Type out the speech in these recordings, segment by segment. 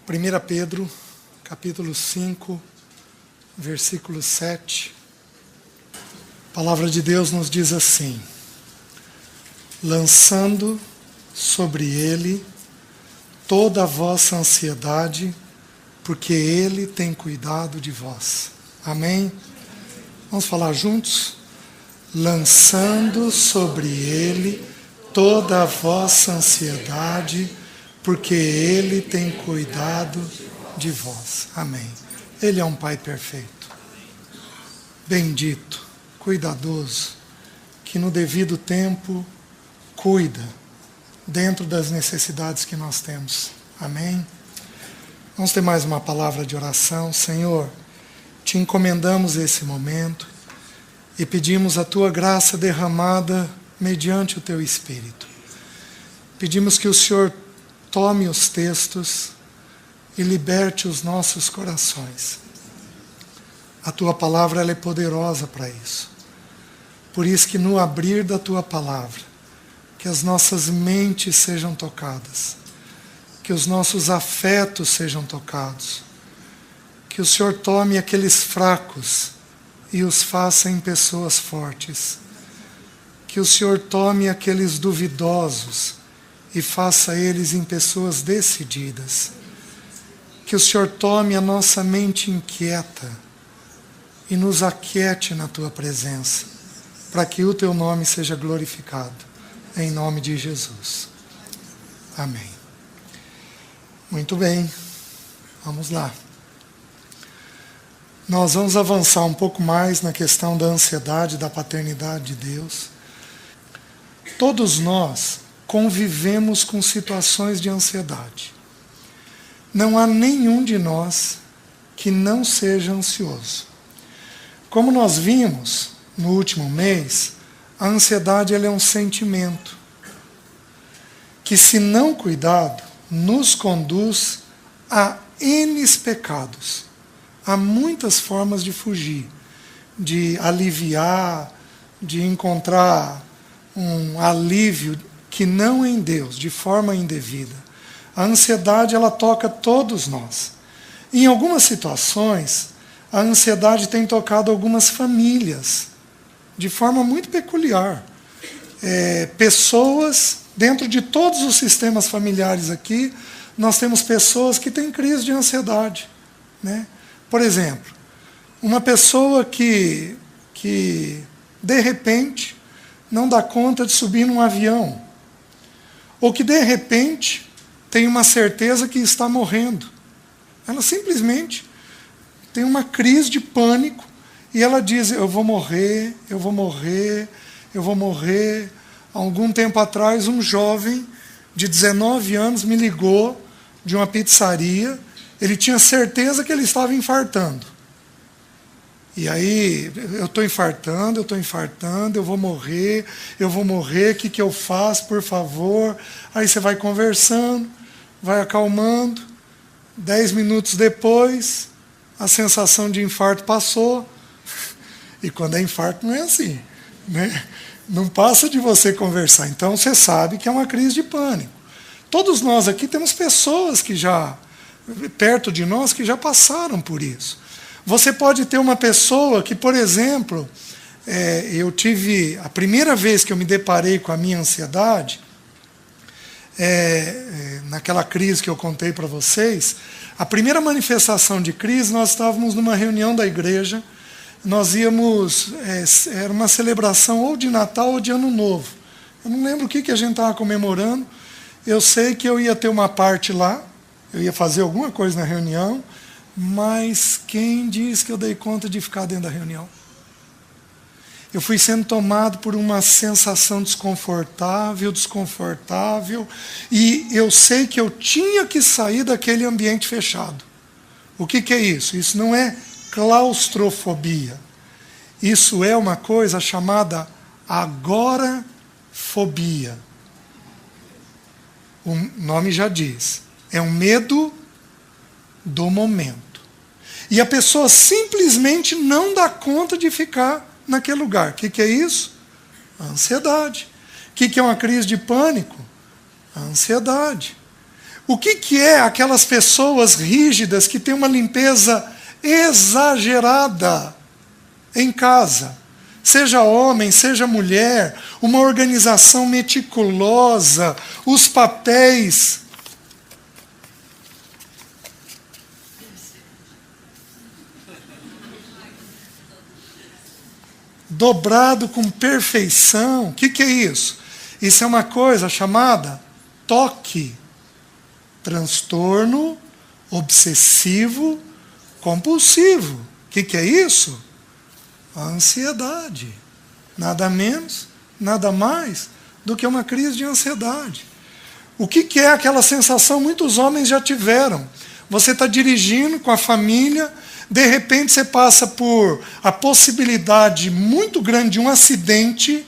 1 Pedro, capítulo 5, versículo 7. A palavra de Deus nos diz assim: lançando sobre ele toda a vossa ansiedade, porque ele tem cuidado de vós. Amém? Vamos falar juntos? Lançando sobre ele toda a vossa ansiedade, porque ele tem cuidado de vós. Amém. Ele é um Pai perfeito, bendito, cuidadoso, que no devido tempo cuida dentro das necessidades que nós temos. Amém? Vamos ter mais uma palavra de oração. Senhor, te encomendamos esse momento e pedimos a tua graça derramada mediante o teu Espírito. Pedimos que o Senhor tome os textos e liberte os nossos corações. A tua palavra ela é poderosa para isso. Por isso que no abrir da tua palavra, que as nossas mentes sejam tocadas, que os nossos afetos sejam tocados, que o Senhor tome aqueles fracos e os faça em pessoas fortes, que o Senhor tome aqueles duvidosos e faça eles em pessoas decididas, que o Senhor tome a nossa mente inquieta e nos aquiete na tua presença, para que o teu nome seja glorificado, em nome de Jesus. Amém. Muito bem, vamos lá. Nós vamos avançar um pouco mais na questão da ansiedade, da paternidade de Deus. Todos nós convivemos com situações de ansiedade. Não há nenhum de nós que não seja ansioso. Como nós vimos no último mês, a ansiedade ela é um sentimento que, se não cuidado, nos conduz a N pecados. Há muitas formas de fugir, de aliviar, de encontrar um alívio que não é em Deus, de forma indevida. A ansiedade, ela toca todos nós. Em algumas situações, a ansiedade tem tocado algumas famílias, de forma muito peculiar. Pessoas, dentro de todos os sistemas familiares aqui, nós temos pessoas que têm crise de ansiedade, né? Por exemplo, uma pessoa que de repente não dá conta de subir num avião, ou que de repente tem uma certeza que está morrendo. Ela simplesmente tem uma crise de pânico e ela diz: eu vou morrer, eu vou morrer, eu vou morrer. Há algum tempo atrás, um jovem de 19 anos me ligou de uma pizzaria. Ele tinha certeza que ele estava infartando. E aí, eu estou infartando, eu vou morrer, o que eu faço, por favor? Aí você vai conversando, vai acalmando. 10 minutos depois, a sensação de infarto passou. E quando é infarto não é assim, né? Não passa de você conversar. Então você sabe que é uma crise de pânico. Todos nós aqui temos pessoas que já, perto de nós, que já passaram por isso. Você pode ter uma pessoa que, por exemplo, eu tive, a primeira vez que eu me deparei com a minha ansiedade, naquela crise que eu contei para vocês, a primeira manifestação de crise, nós estávamos numa reunião da igreja, nós íamos, era uma celebração ou de Natal ou de Ano Novo. Eu não lembro o que a gente estava comemorando, eu sei que eu ia ter uma parte lá, eu ia fazer alguma coisa na reunião, mas quem diz que eu dei conta de ficar dentro da reunião? Eu fui sendo tomado por uma sensação desconfortável, e eu sei que eu tinha que sair daquele ambiente fechado. O que é isso? Isso não é claustrofobia. Isso é uma coisa chamada agorafobia. O nome já diz. É um medo do momento. E a pessoa simplesmente não dá conta de ficar naquele lugar. O que é isso? A ansiedade. O que é uma crise de pânico? A ansiedade. O que é aquelas pessoas rígidas que têm uma limpeza exagerada em casa? Seja homem, seja mulher, uma organização meticulosa, os papéis dobrado com perfeição. O que é isso? Isso é uma coisa chamada TOC, transtorno obsessivo compulsivo. O que é isso? A ansiedade. Nada menos, nada mais do que uma crise de ansiedade. O que é aquela sensação? Muitos homens já tiveram. Você está dirigindo com a família, de repente você passa por a possibilidade muito grande de um acidente,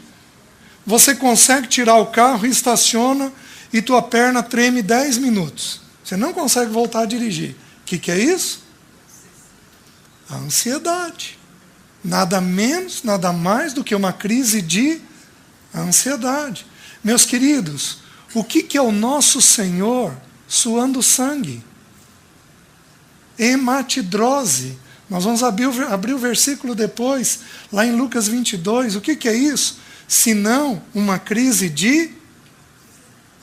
você consegue tirar o carro e estaciona e tua perna treme 10 minutos. Você não consegue voltar a dirigir. O que é isso? A ansiedade. Nada menos, nada mais do que uma crise de ansiedade. Meus queridos, o que é o nosso Senhor suando sangue? Hematidrose. Nós vamos abrir o versículo depois, lá em Lucas 22. O que é isso? Senão uma crise de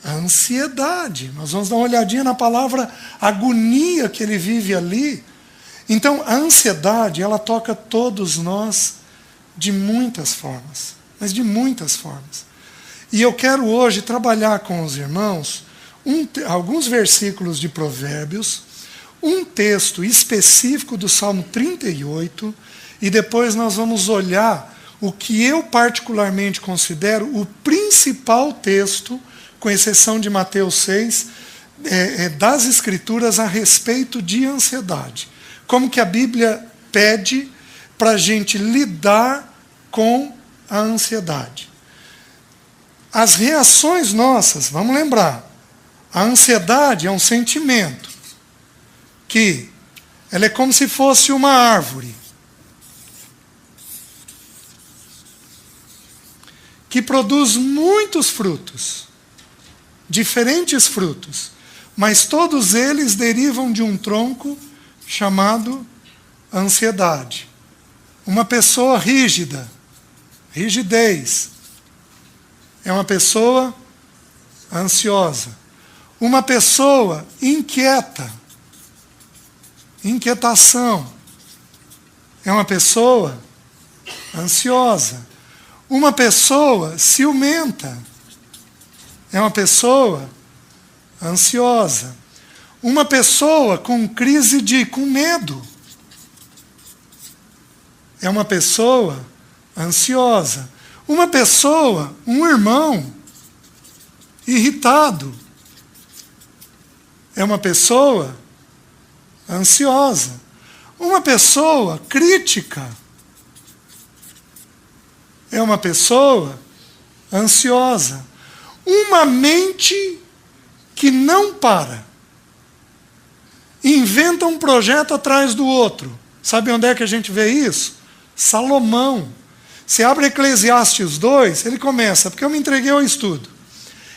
ansiedade. Nós vamos dar uma olhadinha na palavra agonia que ele vive ali. Então, a ansiedade, ela toca todos nós de muitas formas, mas de muitas formas. E eu quero hoje trabalhar com os irmãos alguns versículos de Provérbios, um texto específico do Salmo 38, e depois nós vamos olhar o que eu particularmente considero o principal texto, com exceção de Mateus 6, das Escrituras a respeito de ansiedade. Como que a Bíblia pede para a gente lidar com a ansiedade. As reações nossas, vamos lembrar, a ansiedade é um sentimento que ela é como se fosse uma árvore que produz muitos frutos, diferentes frutos, mas todos eles derivam de um tronco chamado ansiedade. Uma pessoa rígida, rigidez, é uma pessoa ansiosa. Uma pessoa inquieta, inquietação, é uma pessoa ansiosa. Uma pessoa ciumenta, é uma pessoa ansiosa. Uma pessoa com crise com medo, é uma pessoa ansiosa. Uma pessoa, um irmão irritado, é uma pessoa ansiosa. Uma pessoa crítica, é uma pessoa ansiosa. Uma mente que não para, inventa um projeto atrás do outro. Sabe onde é que a gente vê isso? Salomão. Você abre Eclesiastes 2, ele começa, porque eu me entreguei ao estudo.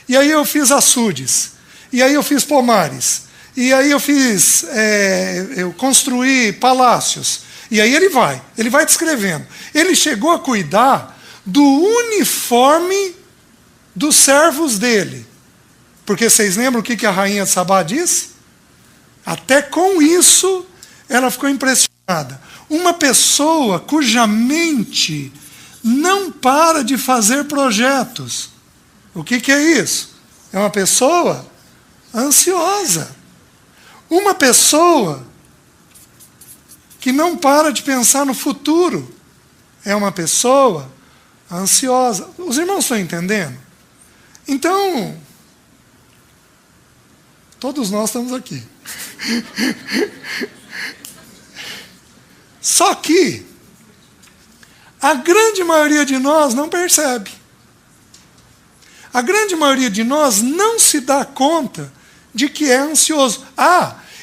E aí eu fiz açudes. E aí eu fiz pomares. E aí eu construí palácios. E aí ele vai descrevendo. Ele chegou a cuidar do uniforme dos servos dele. Porque vocês lembram o que a rainha de Sabá disse? Até com isso, ela ficou impressionada. Uma pessoa cuja mente não para de fazer projetos. O que é isso? É uma pessoa ansiosa. Uma pessoa que não para de pensar no futuro. É uma pessoa ansiosa. Os irmãos estão entendendo? Então, todos nós estamos aqui. Só que a grande maioria de nós não percebe. A grande maioria de nós não se dá conta de que é ansioso.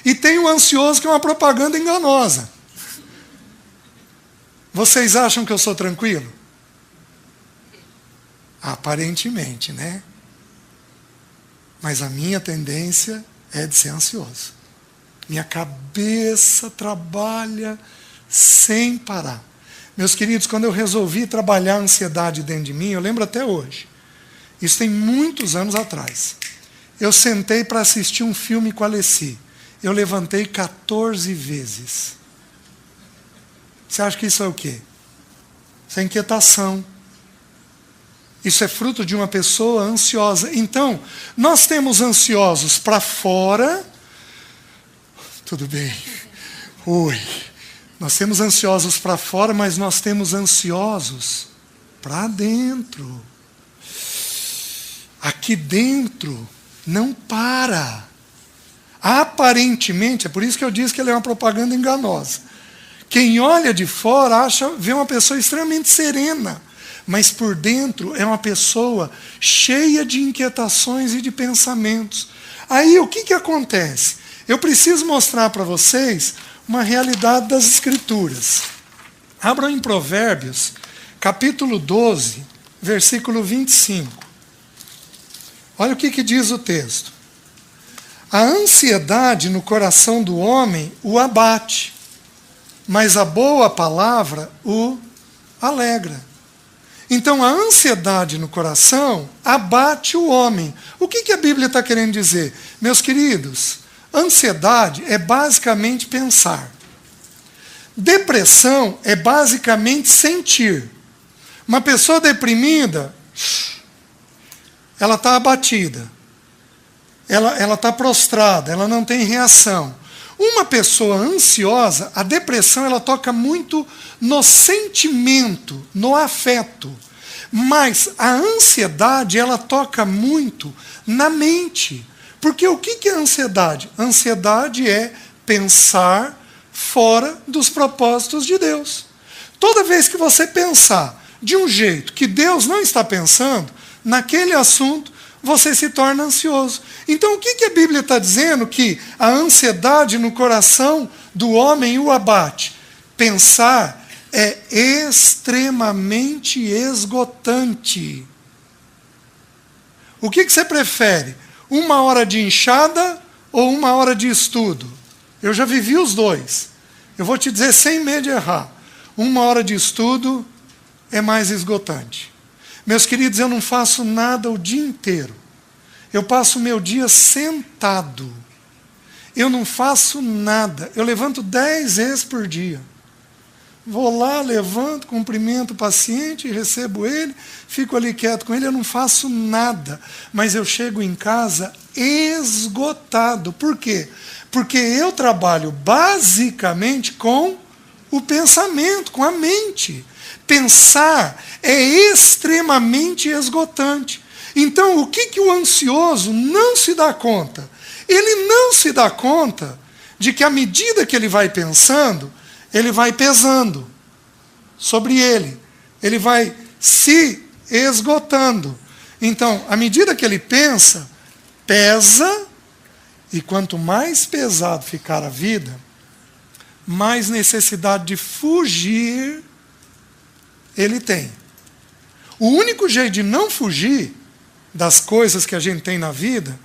E tem o ansioso que é uma propaganda enganosa. Vocês acham que eu sou tranquilo? Aparentemente, né? Mas a minha tendência é de ser ansioso. Minha cabeça trabalha sem parar. Meus queridos, quando eu resolvi trabalhar a ansiedade dentro de mim, eu lembro até hoje, isso tem muitos anos atrás, eu sentei para assistir um filme com a Alessi. Eu levantei 14 vezes. Você acha que isso é o quê? Isso é inquietação. Isso é fruto de uma pessoa ansiosa. Então, nós temos ansiosos para fora. Tudo bem. Oi. Nós temos ansiosos para fora, mas nós temos ansiosos para dentro. Aqui dentro não para. Aparentemente, é por isso que eu disse que ele é uma propaganda enganosa. Quem olha de fora vê uma pessoa extremamente serena, mas por dentro é uma pessoa cheia de inquietações e de pensamentos. Aí o que acontece? Eu preciso mostrar para vocês uma realidade das Escrituras. Abram em Provérbios, capítulo 12, versículo 25. Olha o que diz o texto. A ansiedade no coração do homem o abate, mas a boa palavra o alegra. Então a ansiedade no coração abate o homem. O que a Bíblia está querendo dizer? Meus queridos, ansiedade é basicamente pensar. Depressão é basicamente sentir. Uma pessoa deprimida, ela está abatida. Ela está prostrada, ela não tem reação. Uma pessoa ansiosa, a depressão ela toca muito no sentimento, no afeto. Mas a ansiedade ela toca muito na mente. Porque o que é ansiedade? Ansiedade é pensar fora dos propósitos de Deus. Toda vez que você pensar de um jeito que Deus não está pensando, naquele assunto, você se torna ansioso. Então, o que a Bíblia está dizendo? Que a ansiedade no coração do homem o abate. Pensar é extremamente esgotante. O que você prefere? 1 hora de enxada ou 1 hora de estudo? Eu já vivi os dois. Eu vou te dizer sem medo de errar. 1 hora de estudo é mais esgotante. Meus queridos, eu não faço nada o dia inteiro. Eu passo o meu dia sentado. Eu não faço nada. Eu levanto 10 vezes por dia. Vou lá, levanto, cumprimento o paciente, recebo ele, fico ali quieto com ele, eu não faço nada. Mas eu chego em casa esgotado. Por quê? Porque eu trabalho basicamente com o pensamento, com a mente. Pensar é extremamente esgotante. Então, o que o ansioso não se dá conta? Ele não se dá conta de que à medida que ele vai pensando, ele vai pesando sobre ele. Ele vai se esgotando. Então, à medida que ele pensa, pesa, e quanto mais pesado ficar a vida, mais necessidade de fugir ele tem. O único jeito de não fugir das coisas que a gente tem na vida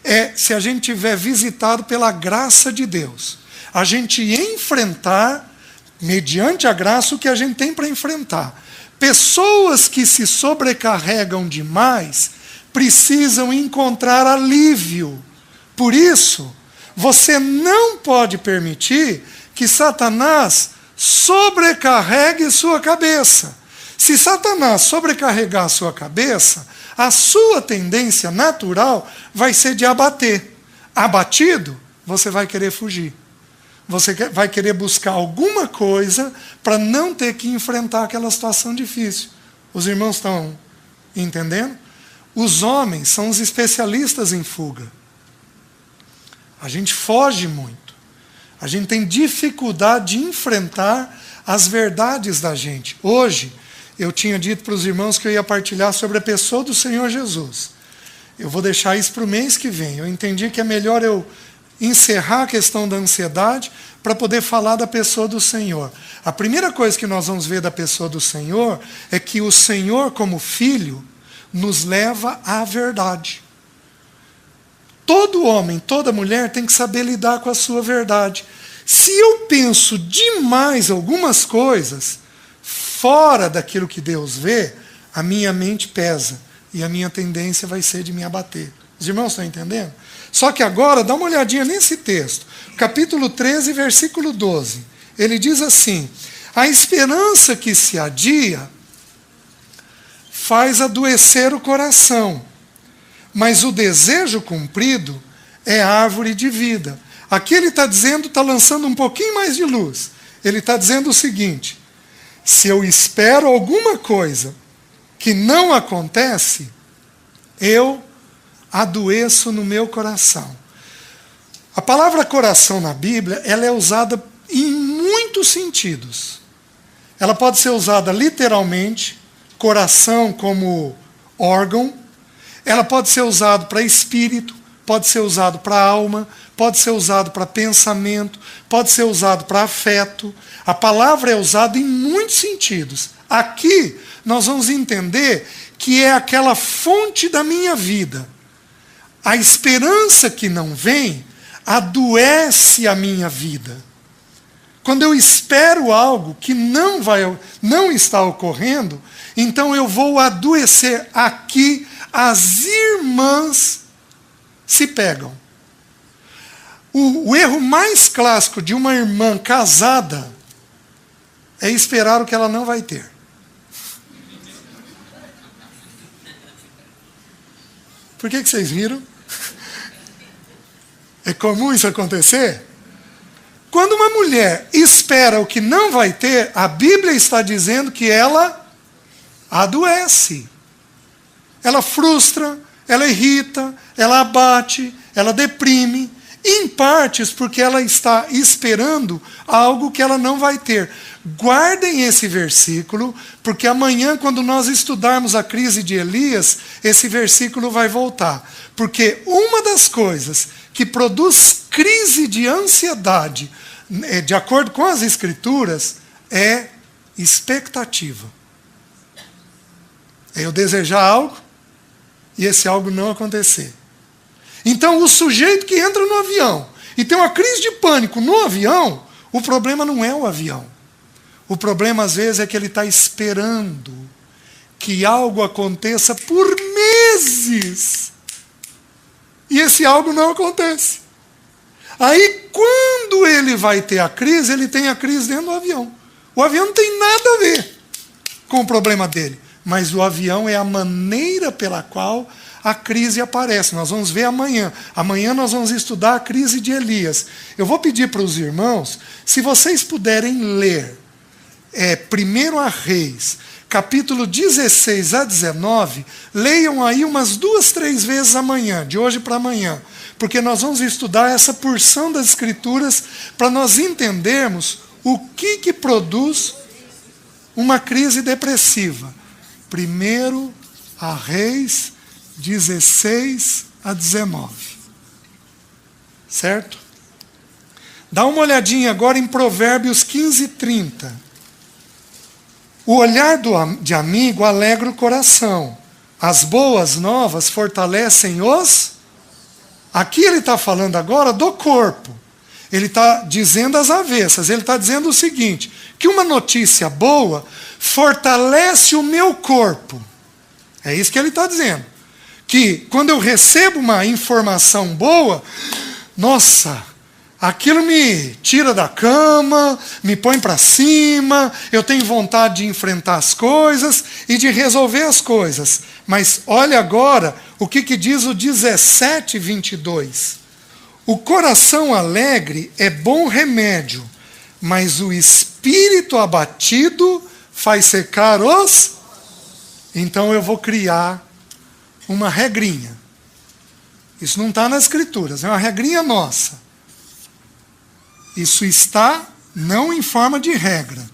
é se a gente tiver visitado pela graça de Deus. A gente enfrentar, mediante a graça, o que a gente tem para enfrentar. Pessoas que se sobrecarregam demais precisam encontrar alívio. Por isso, você não pode permitir que Satanás sobrecarregue sua cabeça. Se Satanás sobrecarregar a sua cabeça, a sua tendência natural vai ser de abater. Abatido, você vai querer fugir. Você vai querer buscar alguma coisa para não ter que enfrentar aquela situação difícil. Os irmãos estão entendendo? Os homens são os especialistas em fuga. A gente foge muito. A gente tem dificuldade de enfrentar as verdades da gente. Hoje, eu tinha dito para os irmãos que eu ia partilhar sobre a pessoa do Senhor Jesus. Eu vou deixar isso para o mês que vem. Eu entendi que é melhor eu encerrar a questão da ansiedade para poder falar da pessoa do Senhor. A primeira coisa que nós vamos ver da pessoa do Senhor é que o Senhor, como Filho, nos leva à verdade. todo homem, toda mulher tem que saber lidar com a sua verdade. Se eu penso demais algumas coisas fora daquilo que Deus vê, a minha mente pesa e a minha tendência vai ser de me abater. Os irmãos estão entendendo? Só que agora, dá uma olhadinha nesse texto. Capítulo 13, versículo 12. Ele diz assim: a esperança que se adia faz adoecer o coração, mas o desejo cumprido é árvore de vida. Aqui ele está dizendo, está lançando um pouquinho mais de luz. Ele está dizendo o seguinte: se eu espero alguma coisa que não acontece, eu adoeço no meu coração. A palavra coração na Bíblia, ela é usada em muitos sentidos. Ela pode ser usada literalmente, coração como órgão. Ela pode ser usada para espírito, pode ser usado para alma, pode ser usado para pensamento, pode ser usado para afeto. A palavra é usada em muitos sentidos. Aqui nós vamos entender que é aquela fonte da minha vida. A esperança que não vem adoece a minha vida. Quando eu espero algo que não está ocorrendo, então eu vou adoecer. Aqui as irmãs se pegam. O erro mais clássico de uma irmã casada é esperar o que ela não vai ter. Por que vocês riram? É comum isso acontecer? Quando uma mulher espera o que não vai ter, a Bíblia está dizendo que ela adoece. Ela frustra, ela irrita, ela abate, ela deprime, em partes porque ela está esperando algo que ela não vai ter. Guardem esse versículo, porque amanhã, quando nós estudarmos a crise de Elias, esse versículo vai voltar. Porque uma das coisas que produz crise de ansiedade, de acordo com as Escrituras, é expectativa. É eu desejar algo e esse algo não acontecer. Então, o sujeito que entra no avião e tem uma crise de pânico no avião, o problema não é o avião. O problema, às vezes, é que ele está esperando que algo aconteça por meses. E esse algo não acontece. Aí, quando ele vai ter a crise, ele tem a crise dentro do avião. O avião não tem nada a ver com o problema dele. Mas o avião é a maneira pela qual a crise aparece. Nós vamos ver amanhã. Amanhã nós vamos estudar a crise de Elias. Eu vou pedir para os irmãos, se vocês puderem ler 1 Reis, capítulo 16 a 19, leiam aí umas 2, 3 vezes amanhã, de hoje para amanhã. Porque nós vamos estudar essa porção das Escrituras para nós entendermos o que produz uma crise depressiva. 1 Reis 16 a 19. Certo? Dá uma olhadinha agora em Provérbios 15, 30. O olhar de amigo alegra o coração. As boas novas fortalecem os... Aqui ele está falando agora do corpo. Ele está dizendo as avessas. Ele está dizendo o seguinte, que uma notícia boa fortalece o meu corpo. É isso que ele está dizendo. Que quando eu recebo uma informação boa, nossa, aquilo me tira da cama, me põe para cima, eu tenho vontade de enfrentar as coisas e de resolver as coisas. Mas olha agora o que diz o 17:22. O coração alegre é bom remédio, mas o espírito abatido faz secar os... Então eu vou criar uma regrinha. Isso não está nas Escrituras, é uma regrinha nossa. Isso está não em forma de regra.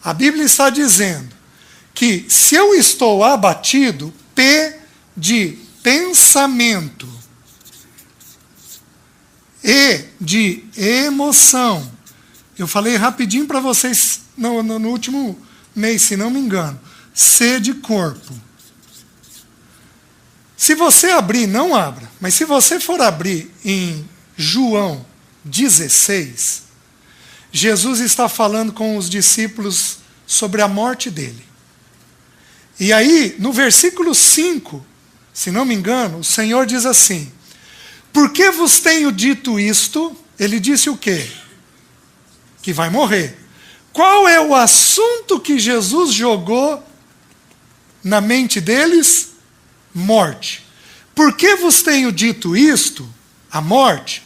A Bíblia está dizendo que se eu estou abatido, P de pensamento, E de emoção. Eu falei rapidinho para vocês no último mês, se não me engano. sede corpo. Se você abrir, não abra, mas se você for abrir em João 16, Jesus está falando com os discípulos sobre a morte dele. E aí, no versículo 5, se não me engano, o Senhor diz assim: por que vos tenho dito isto? Ele disse o quê? Que vai morrer. Qual é o assunto que Jesus jogou na mente deles? Morte. Por que vos tenho dito isto? A morte.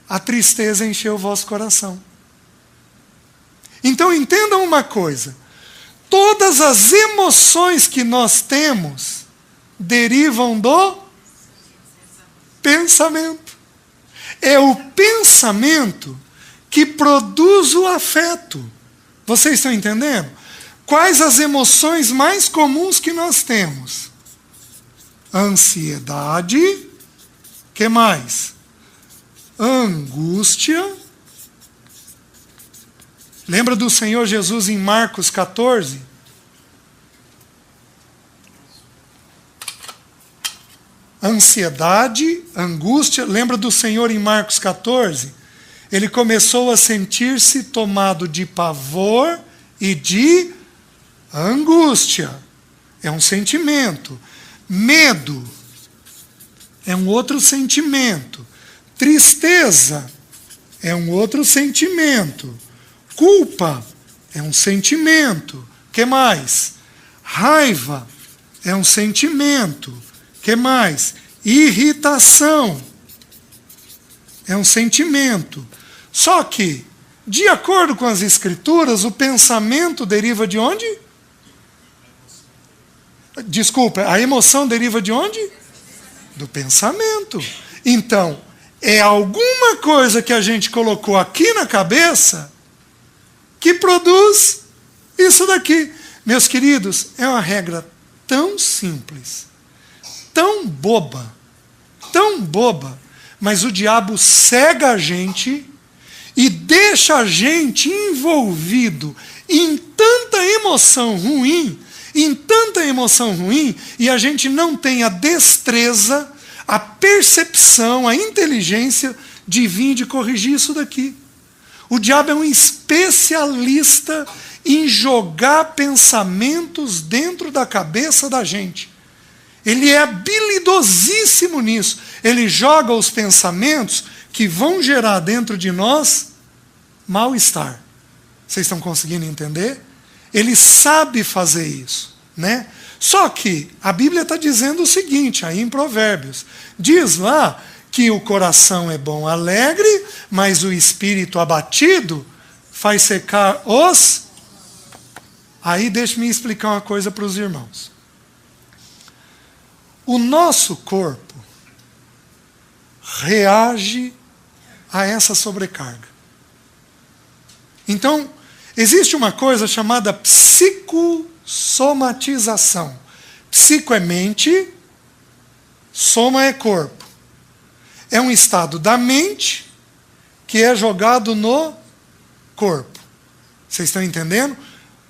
A tristeza encheu o vosso coração. Então entendam uma coisa. Todas as emoções que nós temos derivam do pensamento. É o pensamento que produz o afeto. Vocês estão entendendo? Quais as emoções mais comuns que nós temos? Ansiedade. Que mais? Angústia. Lembra do Senhor Jesus em Marcos 14? Ansiedade, angústia. Lembra do Senhor em Marcos 14? Ele começou a sentir-se tomado de pavor e de angústia. É um sentimento. Medo é um outro sentimento. Tristeza é um outro sentimento. Culpa é um sentimento. Que mais? Raiva é um sentimento. Que mais? Irritação é um sentimento. Só que, de acordo com as Escrituras, o pensamento deriva de onde? Desculpa, a emoção deriva de onde? Do pensamento. Então, é alguma coisa que a gente colocou aqui na cabeça que produz isso daqui. Meus queridos, é uma regra tão simples, tão boba, mas o diabo cega a gente e deixa a gente envolvido em tanta emoção ruim, e a gente não tem a destreza, a percepção, a inteligência de vir de corrigir isso daqui. O diabo é um especialista em jogar pensamentos dentro da cabeça da gente. Ele é habilidosíssimo nisso. Ele joga os pensamentos que vão gerar dentro de nós mal-estar. Vocês estão conseguindo entender? Ele sabe fazer isso, né? Só que a Bíblia está dizendo o seguinte, aí em Provérbios. Diz lá que o coração é bom, alegre, mas o espírito abatido faz secar os... Aí deixe-me explicar uma coisa para os irmãos. O nosso corpo reage a essa sobrecarga. Então, existe uma coisa chamada psicossomatização. Psico é mente, soma é corpo. É um estado da mente que é jogado no corpo. Vocês estão entendendo?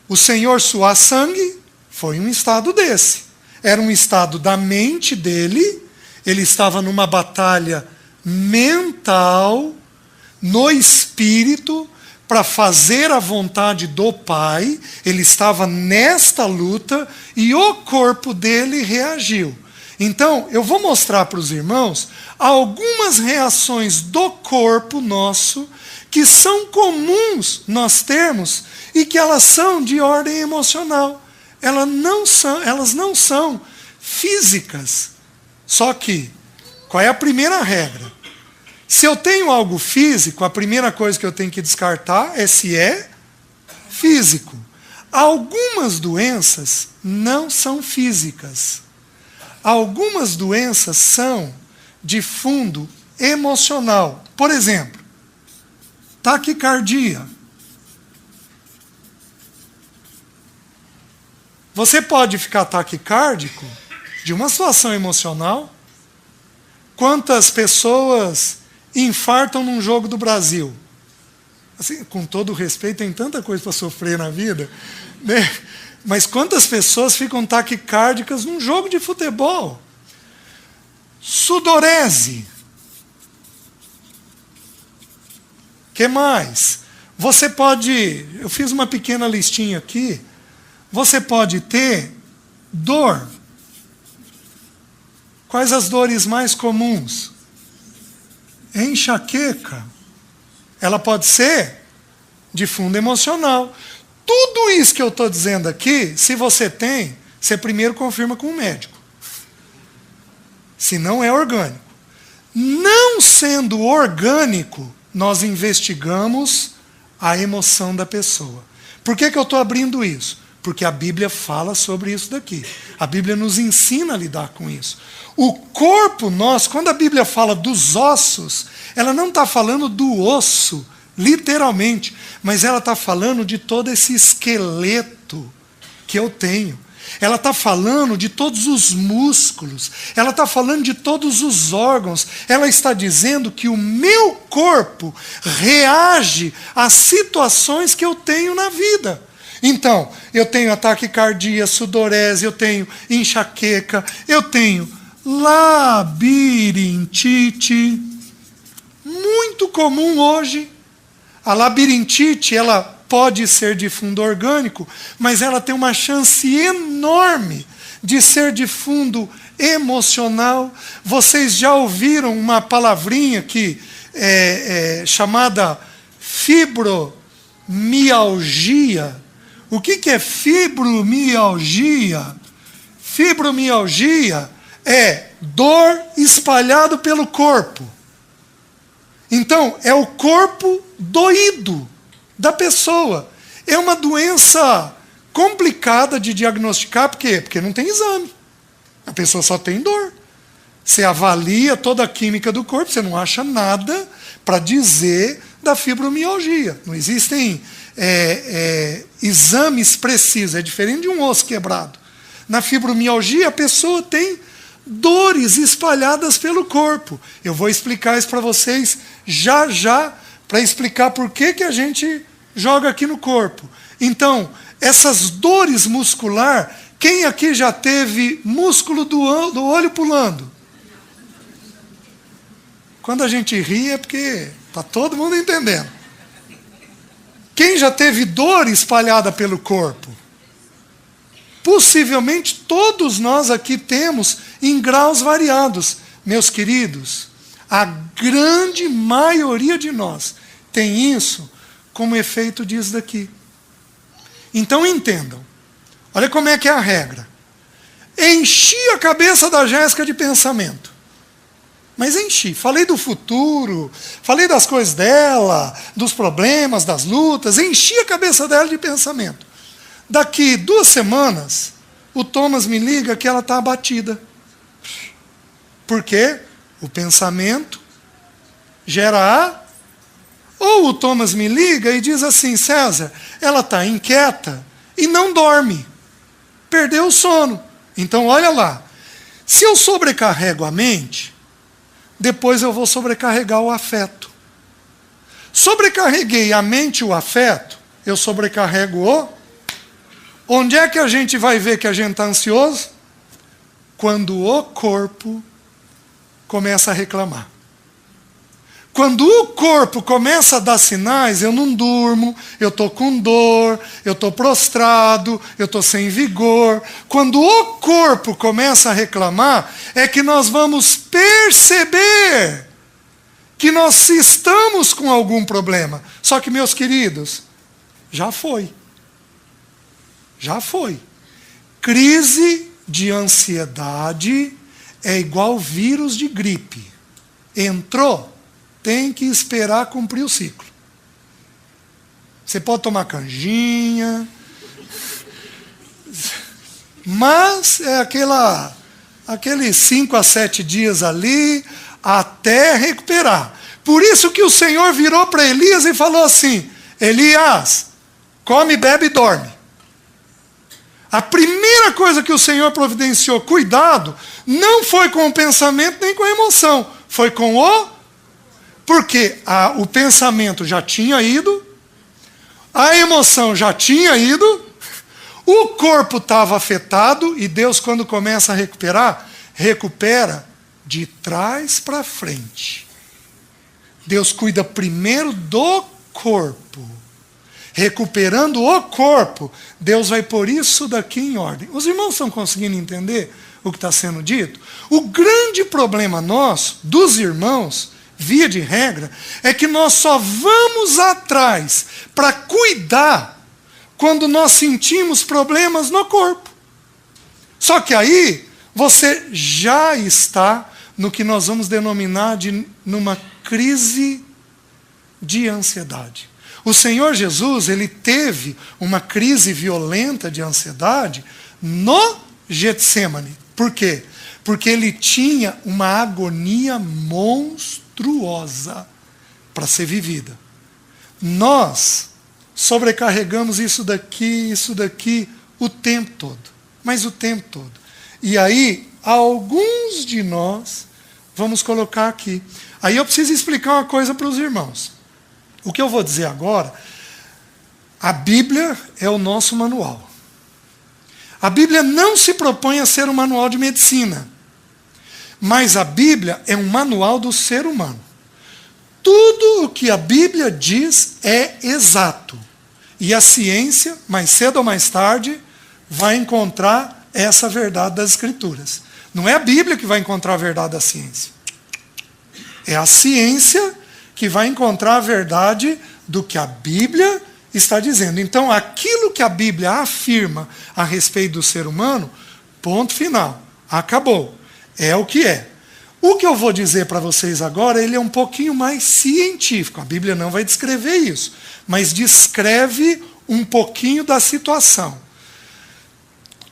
O Senhor suar sangue foi um estado desse. Era um estado da mente dele, ele estava numa batalha mental, no espírito, para fazer a vontade do Pai, ele estava nesta luta e o corpo dele reagiu. Então, eu vou mostrar para os irmãos algumas reações do corpo nosso que são comuns nós termos e que elas são de ordem emocional. Elas não são físicas. Só que, qual é a primeira regra? Se eu tenho algo físico, a primeira coisa que eu tenho que descartar é se é físico. Algumas doenças não são físicas. Algumas doenças são de fundo emocional. Por exemplo, taquicardia. Você pode ficar taquicárdico de uma situação emocional. Quantas pessoas infartam num jogo do Brasil? Assim, com todo o respeito, tem tanta coisa para sofrer na vida, né? Mas quantas pessoas ficam taquicárdicas num jogo de futebol? Sudorese. Que mais? Você pode, eu fiz uma pequena listinha aqui, você pode ter dor. Quais as dores mais comuns? Enxaqueca. Ela pode ser de fundo emocional. Tudo isso que eu estou dizendo aqui, se você tem, você primeiro confirma com o médico. Se não é orgânico. Não sendo orgânico, nós investigamos a emoção da pessoa. Por que eu estou abrindo isso? Porque a Bíblia fala sobre isso daqui. A Bíblia nos ensina a lidar com isso. O corpo nosso, quando a Bíblia fala dos ossos, ela não está falando do osso, literalmente, mas ela está falando de todo esse esqueleto que eu tenho. Ela está falando de todos os músculos, ela está falando de todos os órgãos, ela está dizendo que o meu corpo reage às situações que eu tenho na vida. Então, eu tenho ataque cardíaco, sudorese, eu tenho enxaqueca, eu tenho labirintite, muito comum hoje. A labirintite, ela pode ser de fundo orgânico, mas ela tem uma chance enorme de ser de fundo emocional. Vocês já ouviram uma palavrinha que é chamada fibromialgia? O que é fibromialgia? Fibromialgia é dor espalhada pelo corpo. Então, é o corpo doído da pessoa. É uma doença complicada de diagnosticar, por quê? Porque não tem exame. A pessoa só tem dor. Você avalia toda a química do corpo, você não acha nada para dizer da fibromialgia. Não existem exames precisos, é diferente de um osso quebrado. Na fibromialgia, a pessoa tem dores espalhadas pelo corpo. Eu vou explicar isso para vocês já já, para explicar por que a gente joga aqui no corpo. Então, essas dores muscular, quem aqui já teve músculo do olho pulando? Quando a gente ri é porque está todo mundo entendendo. Quem já teve dor espalhada pelo corpo? Possivelmente todos nós aqui temos em graus variados. Meus queridos, a grande maioria de nós tem isso como efeito disso daqui. Então entendam. Olha como é que é a regra. Enchi a cabeça da Jéssica de pensamento. Mas enchi. Falei do futuro, falei das coisas dela, dos problemas, das lutas. Enchi a cabeça dela de pensamento. Daqui 2 semanas, o Thomas me liga que ela está abatida. Por quê? O pensamento gera a... Ou o Thomas me liga e diz assim, César, ela está inquieta e não dorme. Perdeu o sono. Então, olha lá. Se eu sobrecarrego a mente, depois eu vou sobrecarregar o afeto. Sobrecarreguei a mente e o afeto, eu sobrecarrego o... Onde é que a gente vai ver que a gente está ansioso? Quando o corpo começa a reclamar. Quando o corpo começa a dar sinais, eu não durmo, eu estou com dor, eu estou prostrado, eu estou sem vigor. Quando o corpo começa a reclamar, é que nós vamos perceber que nós estamos com algum problema. Só que, meus queridos, já foi. Já foi. Crise de ansiedade é igual vírus de gripe. Entrou, tem que esperar cumprir o ciclo. Você pode tomar canjinha, mas é aqueles 5 a 7 dias ali, até recuperar. Por isso que o Senhor virou para Elias e falou assim, Elias, come, bebe e dorme. A primeira coisa que o Senhor providenciou, cuidado, não foi com o pensamento nem com a emoção, foi com o... Porque o pensamento já tinha ido, a emoção já tinha ido, O corpo estava afetado e Deus, quando começa a recuperar, recupera de trás para frente. Deus cuida primeiro do corpo. Recuperando o corpo, Deus vai pôr isso daqui em ordem. Os irmãos estão conseguindo entender o que está sendo dito? O grande problema nosso, dos irmãos, via de regra, é que nós só vamos atrás para cuidar quando nós sentimos problemas no corpo. Só que aí você já está no que nós vamos denominar de numa crise de ansiedade. O Senhor Jesus, ele teve uma crise violenta de ansiedade no Getsêmani. Por quê? Porque ele tinha uma agonia monstruosa para ser vivida. Nós sobrecarregamos isso daqui o tempo todo. Mas o tempo todo. E aí, alguns de nós vamos colocar aqui. Aí eu preciso explicar uma coisa para os irmãos. O que eu vou dizer agora, a Bíblia é o nosso manual. A Bíblia não se propõe a ser um manual de medicina, mas a Bíblia é um manual do ser humano. Tudo o que a Bíblia diz é exato. E a ciência, mais cedo ou mais tarde, vai encontrar essa verdade das Escrituras. Não é a Bíblia que vai encontrar a verdade da ciência. É a ciência que vai encontrar a verdade do que a Bíblia está dizendo. Então, aquilo que a Bíblia afirma a respeito do ser humano, ponto final. Acabou. É o que é. O que eu vou dizer para vocês agora, ele é um pouquinho mais científico. A Bíblia não vai descrever isso, mas descreve um pouquinho da situação.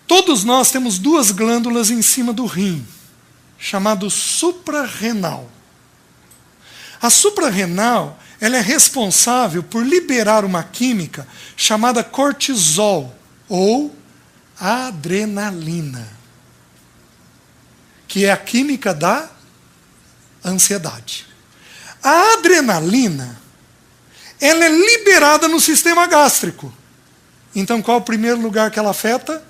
Todos nós temos duas glândulas em cima do rim, chamado suprarrenal. A suprarrenal, ela é responsável por liberar uma química chamada cortisol, ou adrenalina, que é a química da ansiedade. A adrenalina, ela é liberada no sistema gástrico. Então, qual é o primeiro lugar que ela afeta?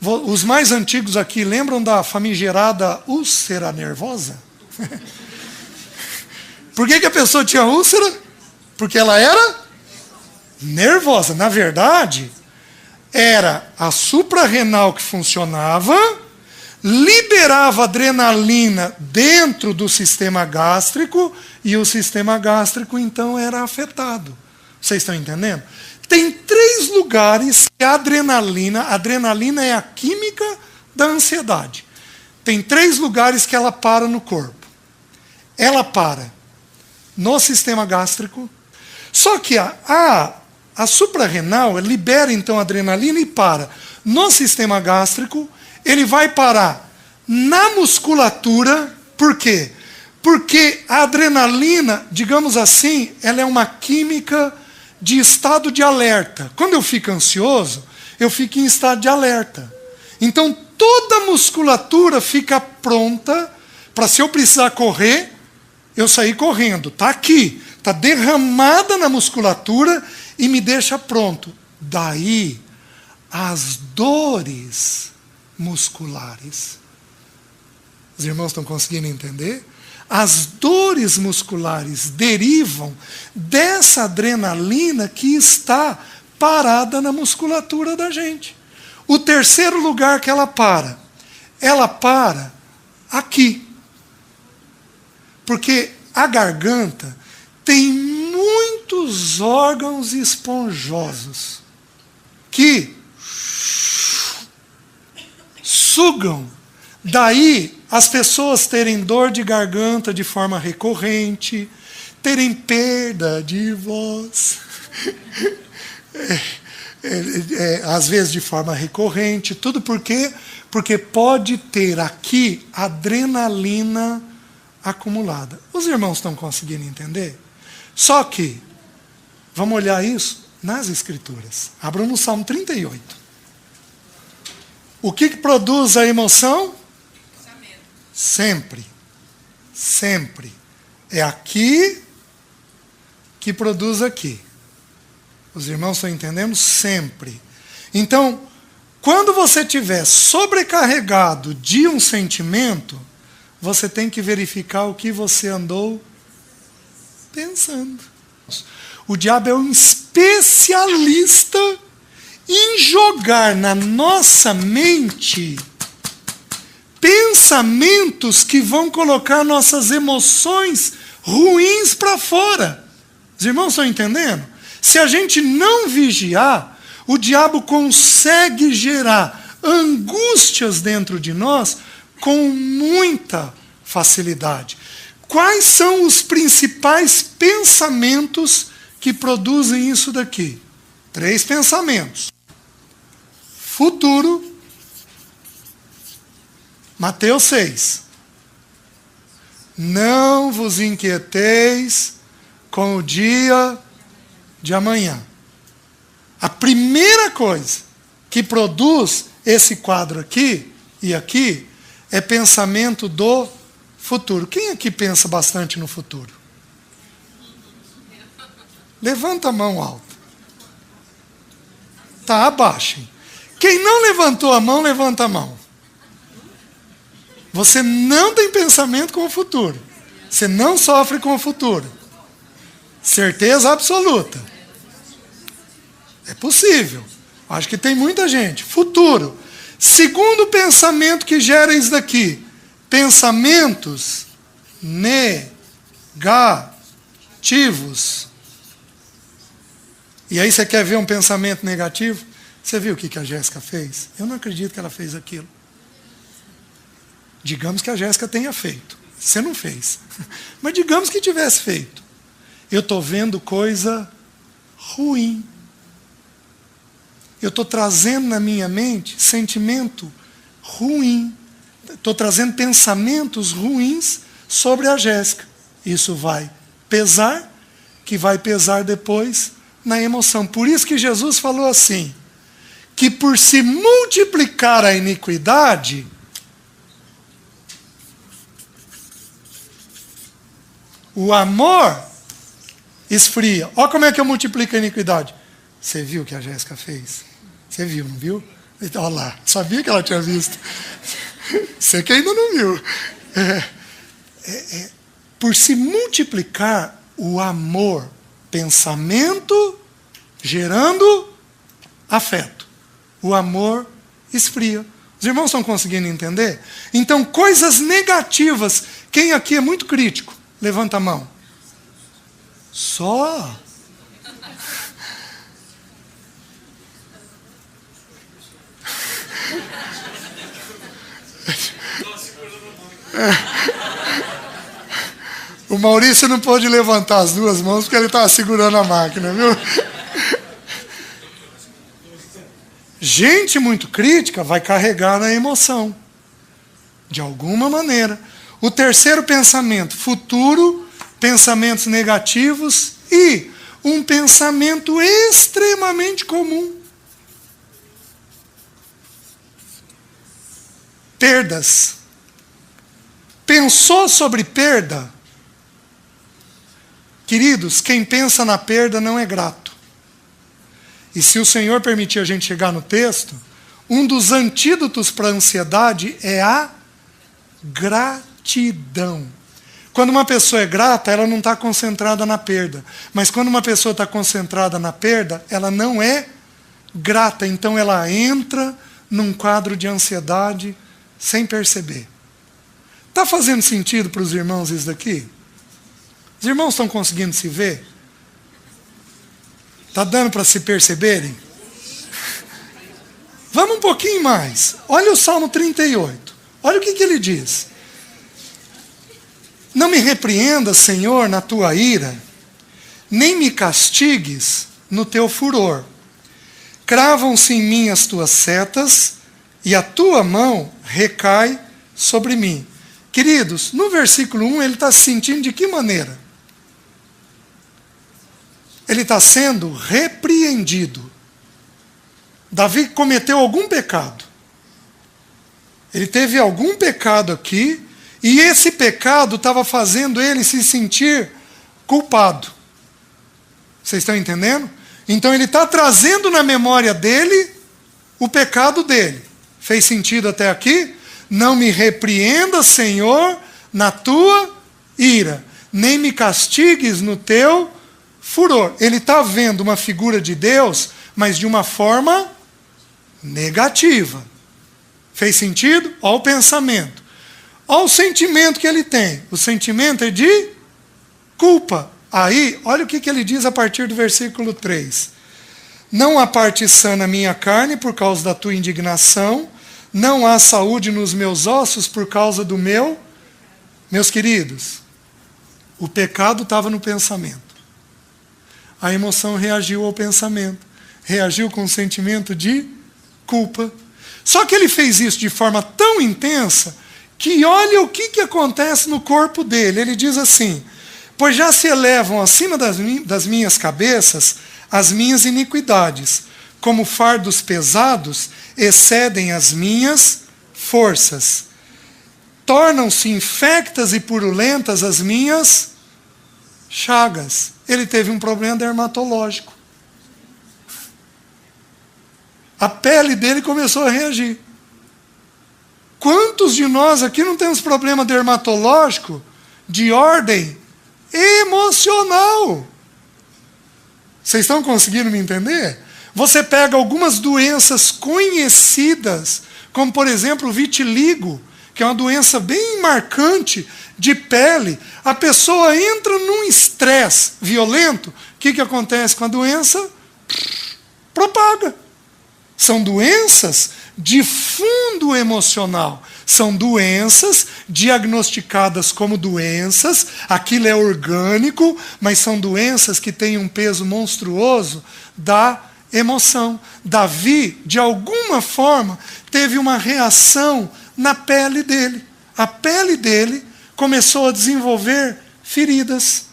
Os mais antigos aqui lembram da famigerada úlcera nervosa? Por que a pessoa tinha úlcera? Porque ela era nervosa. Na verdade, era a suprarrenal que funcionava, liberava adrenalina dentro do sistema gástrico e o sistema gástrico, então, era afetado. Vocês estão entendendo? Tem 3 lugares que a adrenalina é a química da ansiedade. Tem 3 lugares que ela para no corpo. Ela para no sistema gástrico. Só que a suprarrenal libera então a adrenalina e para no sistema gástrico. Ele vai parar na musculatura. Por quê? Porque a adrenalina, digamos assim, ela é uma química de estado de alerta. Quando eu fico ansioso, eu fico em estado de alerta. Então toda a musculatura fica pronta para, se eu precisar correr, eu sair correndo. Está aqui, está derramada na musculatura e me deixa pronto. Daí as dores musculares. Os irmãos estão conseguindo entender? As dores musculares derivam dessa adrenalina que está parada na musculatura da gente. O terceiro lugar que ela para aqui. Porque a garganta tem muitos órgãos esponjosos que sugam. Daí as pessoas terem dor de garganta de forma recorrente, terem perda de voz, às vezes de forma recorrente. Tudo por quê? Porque pode ter aqui adrenalina acumulada. Os irmãos estão conseguindo entender? Só que, vamos olhar isso nas Escrituras. Abram no Salmo 38. O que produz a emoção? Sempre. Sempre. É aqui que produz aqui. Os irmãos estão entendendo? Sempre. Então, quando você estiver sobrecarregado de um sentimento, você tem que verificar o que você andou pensando. O diabo é um especialista em jogar na nossa mente pensamentos que vão colocar nossas emoções ruins para fora. Os irmãos estão entendendo? Se a gente não vigiar, o diabo consegue gerar angústias dentro de nós com muita facilidade. Quais são os principais pensamentos que produzem isso daqui? 3 pensamentos. Futuro. Mateus 6. Não vos inquieteis com o dia de amanhã. A primeira coisa que produz esse quadro aqui e aqui é pensamento do futuro. Quem aqui pensa bastante no futuro? Levanta a mão alta. Tá, abaixem. Quem não levantou a mão, levanta a mão. Você não tem pensamento com o futuro. Você não sofre com o futuro. Certeza absoluta. É possível. Acho que tem muita gente. Futuro. Segundo pensamento que gera isso daqui. Pensamentos negativos. E aí você quer ver um pensamento negativo? Você viu o que a Jéssica fez? Eu não acredito que ela fez aquilo. Digamos que a Jéssica tenha feito. Você não fez. Mas digamos que tivesse feito. Eu estou vendo coisa ruim. Eu estou trazendo na minha mente sentimento ruim. Estou trazendo pensamentos ruins sobre a Jéssica. Isso vai pesar, que vai pesar depois na emoção. Por isso que Jesus falou assim, que por se multiplicar a iniquidade, o amor esfria. Olha como é que eu multiplico a iniquidade. Você viu o que a Jéssica fez? Você viu, não viu? Olha lá, sabia que ela tinha visto. Você que ainda não viu. Por se multiplicar o amor, pensamento, gerando afeto. O amor esfria. Os irmãos estão conseguindo entender? Então, coisas negativas. Quem aqui é muito crítico? Levanta a mão. Só. O Maurício não pôde levantar as 2 mãos porque ele estava segurando a máquina, viu? Gente muito crítica vai carregar na emoção. De alguma maneira. O terceiro pensamento, futuro, pensamentos negativos e um pensamento extremamente comum. Perdas. Pensou sobre perda? Queridos, quem pensa na perda não é grato. E se o Senhor permitir a gente chegar no texto, um dos antídotos para a ansiedade é a gratidão. Quando uma pessoa é grata, ela não está concentrada na perda. Mas quando uma pessoa está concentrada na perda, ela não é grata. Então ela entra num quadro de ansiedade sem perceber. Está fazendo sentido para os irmãos isso daqui? Os irmãos estão conseguindo se ver? Está dando para se perceberem? Vamos um pouquinho mais. Olha o Salmo 38. Olha o que ele diz. Não me repreendas, Senhor, na tua ira, nem me castigues no teu furor. Cravam-se em mim as tuas setas, e a tua mão recai sobre mim. Queridos, no versículo 1 ele está se sentindo de que maneira? Ele está sendo repreendido. Davi cometeu algum pecado. Ele teve algum pecado aqui, e esse pecado estava fazendo ele se sentir culpado. Vocês estão entendendo? Então ele está trazendo na memória dele o pecado dele. Fez sentido até aqui? Não me repreenda, Senhor, na tua ira, nem me castigues no teu furor. Ele está vendo uma figura de Deus, mas de uma forma negativa. Fez sentido? Olha o pensamento. Olha o sentimento que ele tem. O sentimento é de culpa. Aí, olha o que ele diz a partir do versículo 3. Não há parte sã na minha carne por causa da tua indignação, não há saúde nos meus ossos por causa do meu... Meus queridos, o pecado estava no pensamento. A emoção reagiu ao pensamento. Reagiu com um sentimento de culpa. Só que ele fez isso de forma tão intensa que olha o que acontece no corpo dele. Ele diz assim: pois já se elevam acima das minhas cabeças as minhas iniquidades, como fardos pesados excedem as minhas forças. Tornam-se infectas e purulentas as minhas chagas. Ele teve um problema dermatológico. A pele dele começou a reagir. Quantos de nós aqui não temos problema dermatológico de ordem emocional? Vocês estão conseguindo me entender? Você pega algumas doenças conhecidas, como por exemplo o vitiligo, que é uma doença bem marcante de pele. A pessoa entra num estresse violento. O que acontece com a doença? Propaga. São doenças de fundo emocional. São doenças diagnosticadas como doenças. Aquilo é orgânico, mas são doenças que têm um peso monstruoso da emoção. Davi, de alguma forma, teve uma reação na pele dele. A pele dele começou a desenvolver feridas.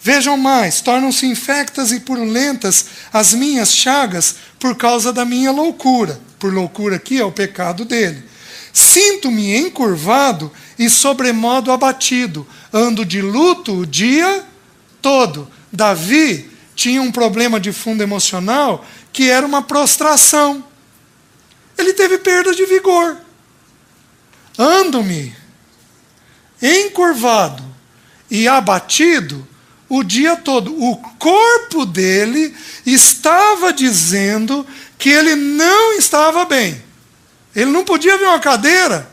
Vejam mais, tornam-se infectas e purulentas as minhas chagas por causa da minha loucura. Por loucura aqui é o pecado dele. Sinto-me encurvado e sobremodo abatido. Ando de luto o dia todo. Davi tinha um problema de fundo emocional que era uma prostração. Ele teve perda de vigor. Ando-me encurvado e abatido o dia todo. O corpo dele estava dizendo que ele não estava bem. Ele não podia ver uma cadeira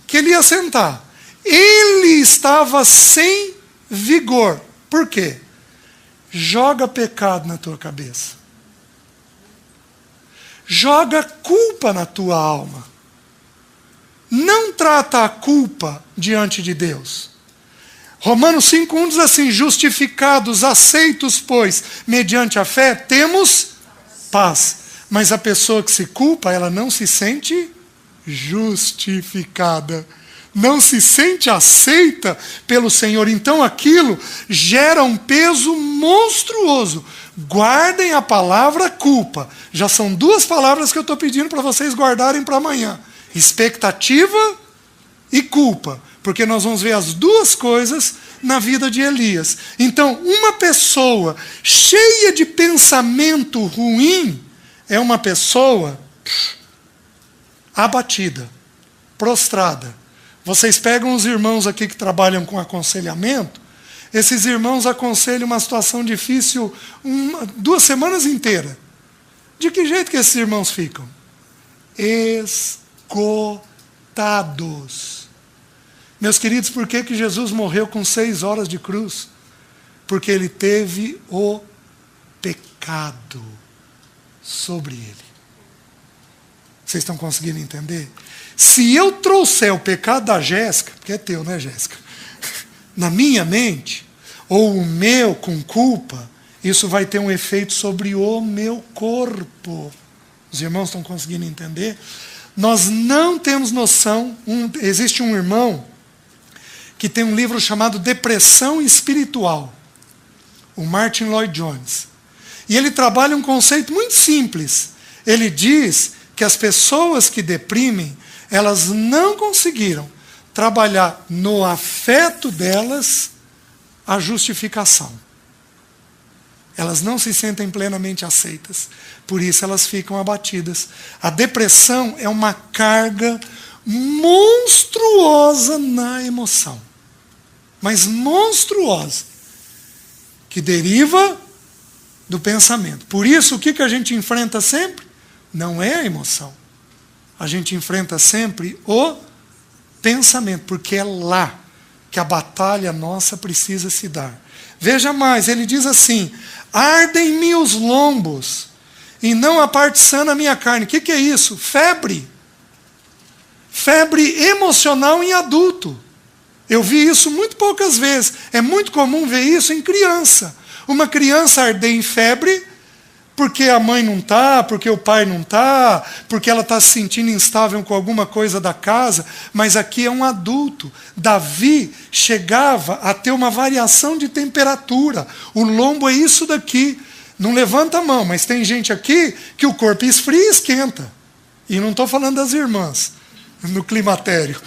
que ele ia sentar. Ele estava sem vigor. Por quê? Joga pecado na tua cabeça. Joga culpa na tua alma. Não trata a culpa diante de Deus. Romanos 5,1 diz assim: justificados, aceitos, pois, mediante a fé, temos paz. Mas a pessoa que se culpa, ela não se sente justificada. Não se sente aceita pelo Senhor. Então aquilo gera um peso monstruoso. Guardem a palavra culpa. Já são 2 palavras que eu estou pedindo para vocês guardarem para amanhã. Expectativa e culpa. Porque nós vamos ver as 2 coisas na vida de Elias. Então, uma pessoa cheia de pensamento ruim é uma pessoa abatida, prostrada. Vocês pegam os irmãos aqui que trabalham com aconselhamento, esses irmãos aconselham uma situação difícil 2 semanas inteiras. De que jeito que esses irmãos ficam? Esgotados. Meus queridos, por que Jesus morreu com 6 horas de cruz? Porque ele teve o pecado sobre ele. Vocês estão conseguindo entender? Se eu trouxer o pecado da Jéssica, porque é teu, né, Jéssica? Na minha mente, ou o meu com culpa, isso vai ter um efeito sobre o meu corpo. Os irmãos estão conseguindo entender? Nós não temos noção. Existe um irmão que tem um livro chamado Depressão Espiritual, o Martin Lloyd Jones. E ele trabalha um conceito muito simples. Ele diz que as pessoas que deprimem, elas não conseguiram trabalhar no afeto delas a justificação. Elas não se sentem plenamente aceitas. Por isso elas ficam abatidas. A depressão é uma carga monstruosa na emoção. Mas monstruosa. Que deriva do pensamento. Por isso, o que a gente enfrenta sempre? Não é a emoção. A gente enfrenta sempre o pensamento. Porque é lá que a batalha nossa precisa se dar. Veja mais, ele diz assim: ardem-me os lombos, e não a parte sã na minha carne. O que é isso? Febre. Febre emocional em adulto. Eu vi isso muito poucas vezes. É muito comum ver isso em criança. Uma criança arder em febre porque a mãe não está, porque o pai não está, porque ela está se sentindo instável com alguma coisa da casa, mas aqui é um adulto. Davi chegava a ter uma variação de temperatura. O lombo é isso daqui. Não levanta a mão, mas tem gente aqui que o corpo esfria e esquenta. E não estou falando das irmãs, no climatério.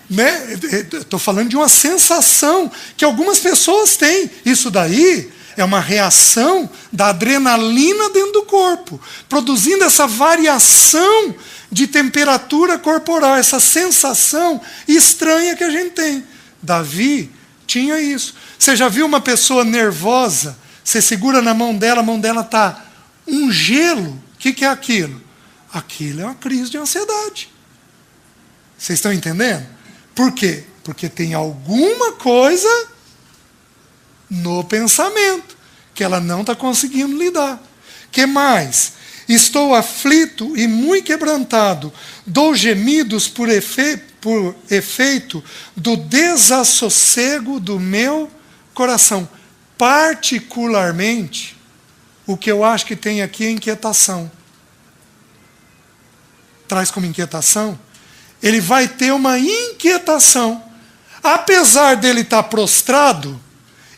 Né? Estou falando de uma sensação que algumas pessoas têm. Isso daí é uma reação da adrenalina dentro do corpo, produzindo essa variação de temperatura corporal, essa sensação estranha que a gente tem. Davi tinha isso. Você já viu uma pessoa nervosa? Você segura na mão dela, a mão dela está um gelo. O que é aquilo? Aquilo é uma crise de ansiedade. Vocês estão entendendo? Por quê? Porque tem alguma coisa no pensamento que ela não está conseguindo lidar. Que mais? Estou aflito e muito quebrantado. Dou gemidos por efeito do desassossego do meu coração. Particularmente, o que eu acho que tem aqui é inquietação. Traz como inquietação? Ele vai ter uma inquietação. Apesar dele estar prostrado,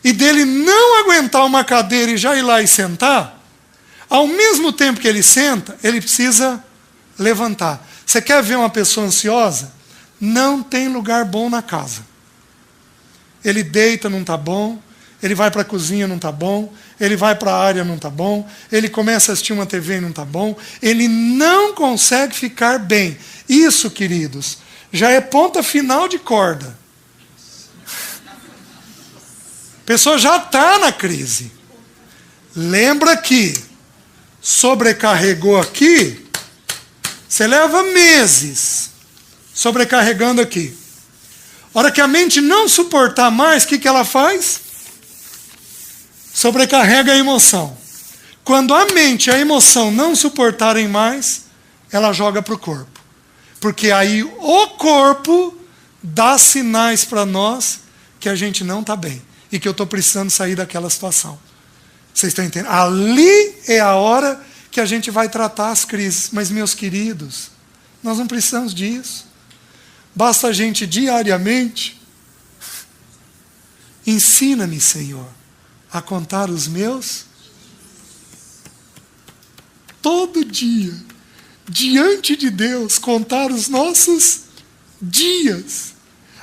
e dele não aguentar uma cadeira e já ir lá e sentar, ao mesmo tempo que ele senta, ele precisa levantar. Você quer ver uma pessoa ansiosa? Não tem lugar bom na casa. Ele deita, não está bom. Ele vai para a cozinha, não está bom. Ele vai para a área, não está bom. Ele começa a assistir uma TV, não está bom. Ele não consegue ficar bem. Isso, queridos, já é ponta final de corda. A pessoa já está na crise. Lembra que sobrecarregou aqui, você leva meses sobrecarregando aqui. A hora que a mente não suportar mais, o que ela faz? Sobrecarrega a emoção. Quando a mente e a emoção não suportarem mais, ela joga para o corpo. Porque aí o corpo dá sinais para nós que a gente não está bem. E que eu estou precisando sair daquela situação. Vocês estão entendendo? Ali é a hora que a gente vai tratar as crises. Mas, meus queridos, nós não precisamos disso. Basta a gente diariamente. Ensina-me, Senhor, a contar os meus. Todo dia, diante de Deus, contar os nossos dias.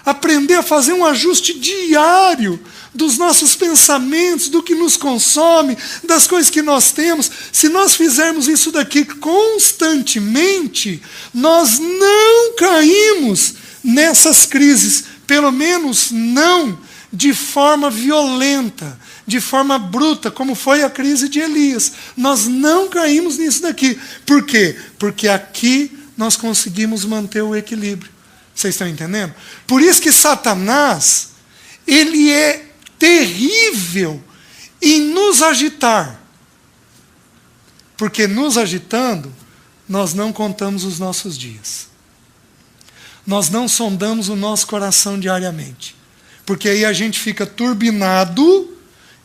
Aprender a fazer um ajuste diário dos nossos pensamentos, do que nos consome, das coisas que nós temos. Se nós fizermos isso daqui constantemente, nós não caímos nessas crises, pelo menos não de forma violenta, de forma bruta, como foi a crise de Elias. Nós não caímos nisso daqui. Por quê? Porque aqui nós conseguimos manter o equilíbrio. Vocês estão entendendo? Por isso que Satanás, ele é terrível em nos agitar. Porque nos agitando, nós não contamos os nossos dias. Nós não sondamos o nosso coração diariamente. Porque aí a gente fica turbinado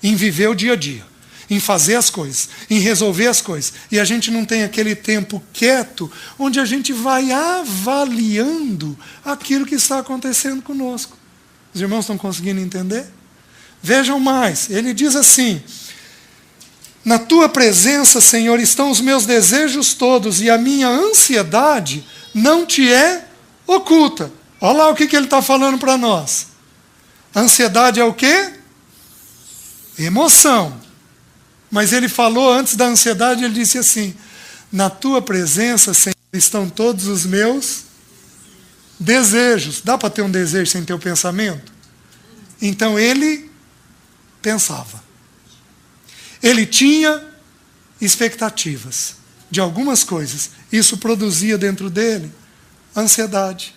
em viver o dia a dia, em fazer as coisas, em resolver as coisas. E a gente não tem aquele tempo quieto, onde a gente vai avaliando aquilo que está acontecendo conosco. Os irmãos estão conseguindo entender? Vejam mais, ele diz assim: na tua presença, Senhor, estão os meus desejos todos, e a minha ansiedade não te é oculta. Olha lá o que ele está falando para nós. Ansiedade é o quê? Emoção. Mas ele falou antes da ansiedade, ele disse assim: na tua presença, Senhor, estão todos os meus desejos. Dá para ter um desejo sem ter o pensamento? Então ele pensava. Ele tinha expectativas de algumas coisas. Isso produzia dentro dele ansiedade.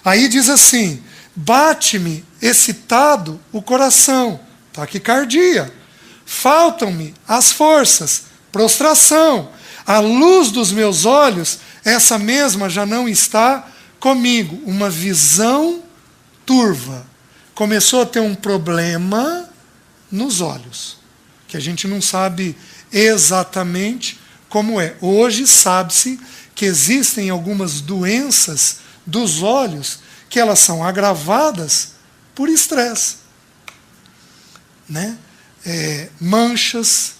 Aí diz assim: bate-me excitado o coração, taquicardia. Faltam-me as forças, prostração. A luz dos meus olhos, essa mesma já não está comigo. Uma visão turva. Começou a ter um problema nos olhos, que a gente não sabe exatamente como é. Hoje sabe-se que existem algumas doenças dos olhos que elas são agravadas por estresse, né? Manchas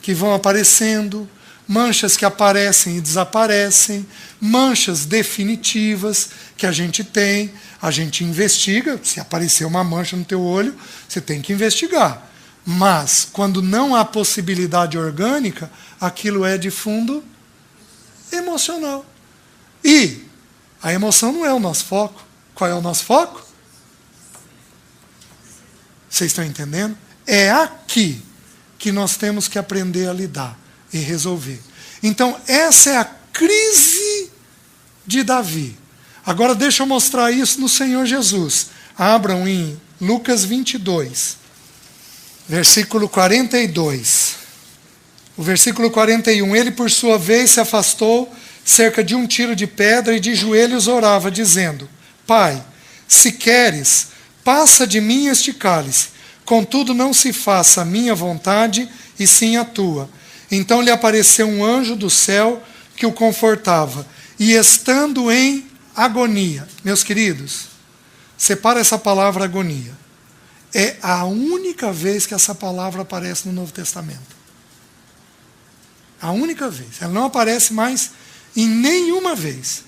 que vão aparecendo, manchas que aparecem e desaparecem, manchas definitivas que a gente tem, a gente investiga. Se aparecer uma mancha no teu olho, você tem que investigar. Mas, quando não há possibilidade orgânica, aquilo é de fundo emocional. E a emoção não é o nosso foco. Qual é o nosso foco? Vocês estão entendendo? É aqui que nós temos que aprender a lidar e resolver. Então, essa é a crise de Davi. Agora, deixa eu mostrar isso no Senhor Jesus. Abram em Lucas 22, versículo 42. O versículo 41. Ele, por sua vez, se afastou cerca de um tiro de pedra e de joelhos orava, dizendo: Pai, se queres, passa de mim este cálice. Contudo, não se faça a minha vontade, e sim a tua. Então lhe apareceu um anjo do céu que o confortava. E estando em agonia. Meus queridos, separa essa palavra agonia. É a única vez que essa palavra aparece no Novo Testamento. A única vez. Ela não aparece mais em nenhuma vez.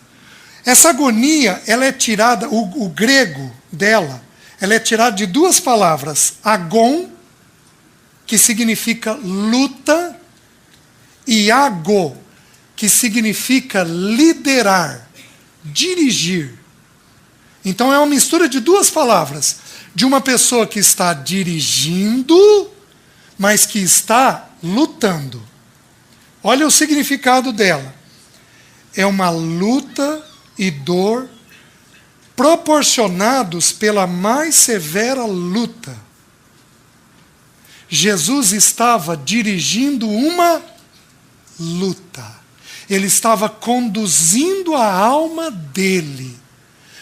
Essa agonia, ela é tirada, o grego dela, ela é tirada de duas palavras: agon, que significa luta, e ago, que significa liderar, dirigir. Então é uma mistura de duas palavras, de uma pessoa que está dirigindo, mas que está lutando. Olha o significado dela. É uma luta e dor proporcionados pela mais severa luta. Jesus estava dirigindo uma luta. Ele estava conduzindo a alma dele,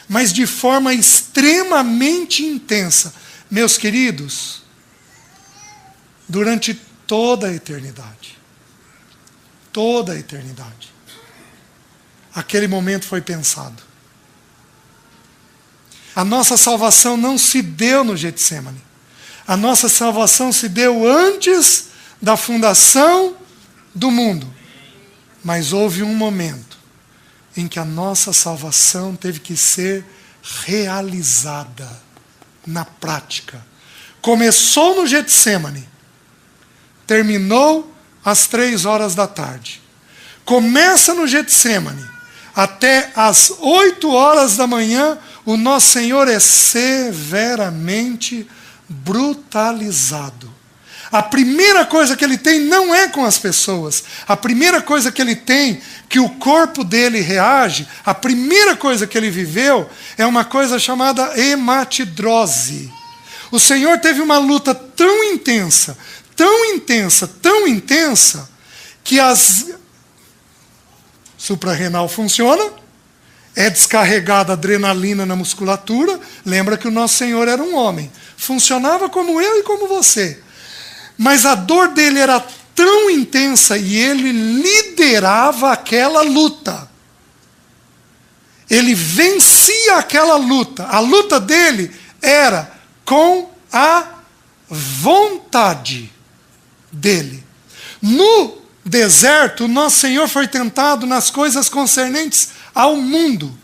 mas de forma extremamente intensa. Meus queridos, durante toda a eternidade, aquele momento foi pensado. A nossa salvação não se deu no Getsemane. A nossa salvação se deu antes da fundação do mundo. Mas houve um momento em que a nossa salvação teve que ser realizada na prática. Começou no Getsemane, terminou às 15h. Começa no Getsemane, até às 8h, o nosso Senhor é severamente brutalizado. A primeira coisa que ele tem não é com as pessoas. A primeira coisa que ele tem, que o corpo dele reage, a primeira coisa que ele viveu, é uma coisa chamada hematidrose. O Senhor teve uma luta tão intensa, que as suprarrenal funciona, é descarregada adrenalina na musculatura. Lembra que o nosso Senhor era um homem. Funcionava como eu e como você. Mas a dor dele era tão intensa e ele liderava aquela luta. Ele vencia aquela luta. A luta dele era com a vontade dele. No deserto, nosso Senhor foi tentado nas coisas concernentes ao mundo.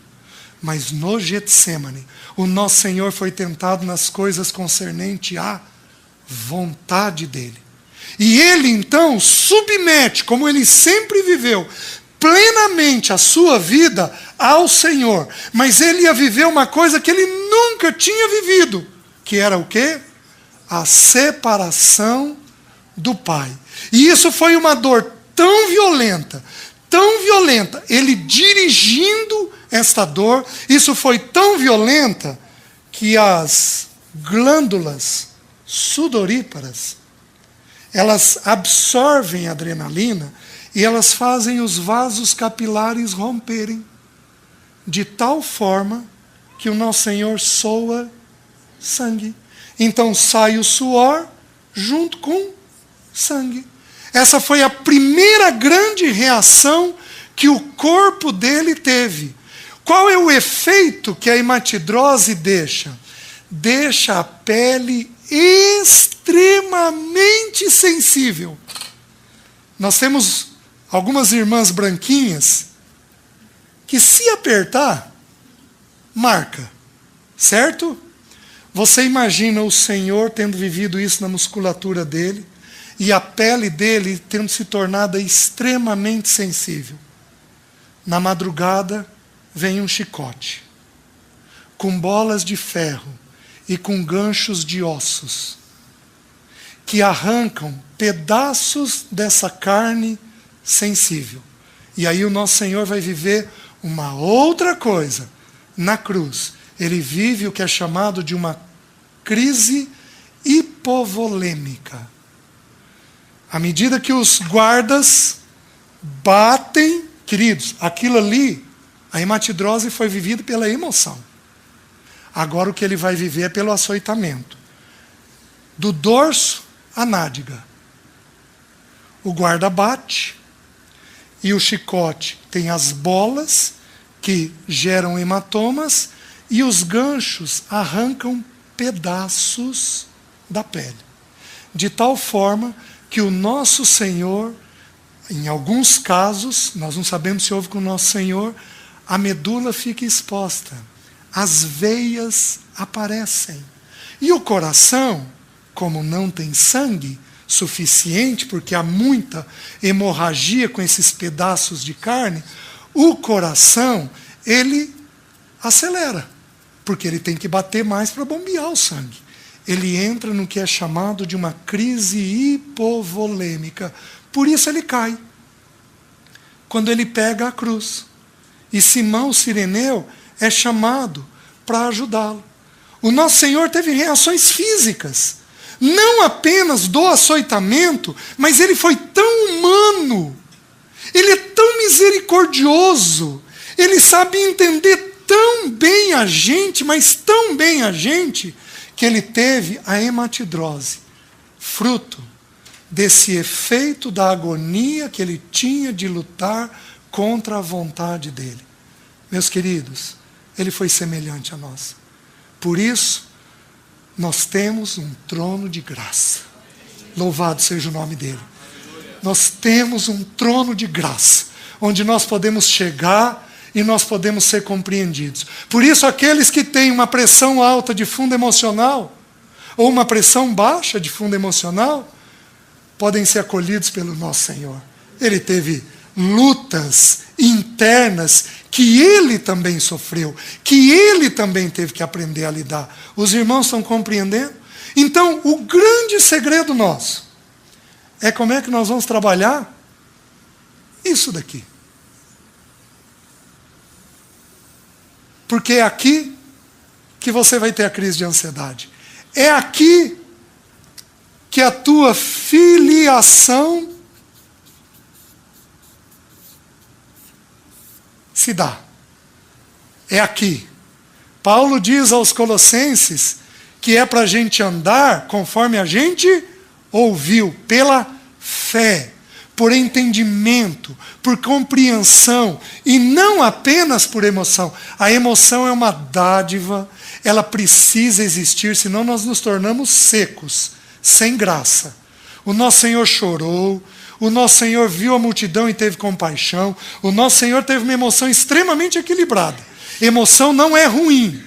Mas no Getsemane, o nosso Senhor foi tentado nas coisas concernentes à vontade dele. E ele então submete, como ele sempre viveu, plenamente a sua vida ao Senhor. Mas ele ia viver uma coisa que ele nunca tinha vivido, que era o quê? A separação do Pai. E isso foi uma dor tão violenta, ele dirigindo esta dor, isso foi tão violenta que as glândulas sudoríparas, elas absorvem adrenalina e elas fazem os vasos capilares romperem, de tal forma que o nosso Senhor soa sangue. Então sai o suor junto com sangue. Essa foi a primeira grande reação que o corpo dele teve. Qual é o efeito que a hematidrose deixa? Deixa a pele extremamente sensível. Nós temos algumas irmãs branquinhas que, se apertar, marca, certo? Você imagina o Senhor tendo vivido isso na musculatura dele e a pele dele tendo se tornado extremamente sensível. Na madrugada vem um chicote, com bolas de ferro e com ganchos de ossos, que arrancam pedaços dessa carne sensível. E aí o nosso Senhor vai viver uma outra coisa na cruz. Ele vive o que é chamado de uma crise hipovolêmica. À medida que os guardas batem, queridos, aquilo ali, a hematidrose foi vivida pela emoção. Agora o que ele vai viver é pelo açoitamento. Do dorso à nádega. O guarda bate e o chicote tem as bolas que geram hematomas e os ganchos arrancam pedaços da pele. De tal forma que o nosso Senhor, em alguns casos, nós não sabemos se houve com o nosso Senhor, a medula fica exposta, as veias aparecem. E o coração, como não tem sangue suficiente, porque há muita hemorragia com esses pedaços de carne, o coração, ele acelera, porque ele tem que bater mais para bombear o sangue. Ele entra no que é chamado de uma crise hipovolêmica. Por isso ele cai. Quando ele pega a cruz. E Simão Cireneu é chamado para ajudá-lo. O nosso Senhor teve reações físicas. Não apenas do açoitamento, mas ele foi tão humano. Ele é tão misericordioso. Ele sabe entender tão bem a gente, mas tão bem a gente, que ele teve a hematidrose, fruto desse efeito da agonia que ele tinha de lutar contra a vontade dele. Meus queridos, ele foi semelhante a nós. Por isso, nós temos um trono de graça. Louvado seja o nome dele. Nós temos um trono de graça, onde nós podemos chegar e nós podemos ser compreendidos. Por isso, aqueles que têm uma pressão alta de fundo emocional, ou uma pressão baixa de fundo emocional, podem ser acolhidos pelo nosso Senhor. Ele teve lutas internas que ele também sofreu, que ele também teve que aprender a lidar. Os irmãos estão compreendendo? Então, o grande segredo nosso é como é que nós vamos trabalhar isso daqui. Porque é aqui que você vai ter a crise de ansiedade. É aqui que a tua filiação se dá. É aqui. Paulo diz aos Colossenses que é para a gente andar conforme a gente ouviu, pela fé, por entendimento, por compreensão, e não apenas por emoção. A emoção é uma dádiva, ela precisa existir, senão nós nos tornamos secos, sem graça. O nosso Senhor chorou, o nosso Senhor viu a multidão e teve compaixão, o nosso Senhor teve uma emoção extremamente equilibrada. Emoção não é ruim,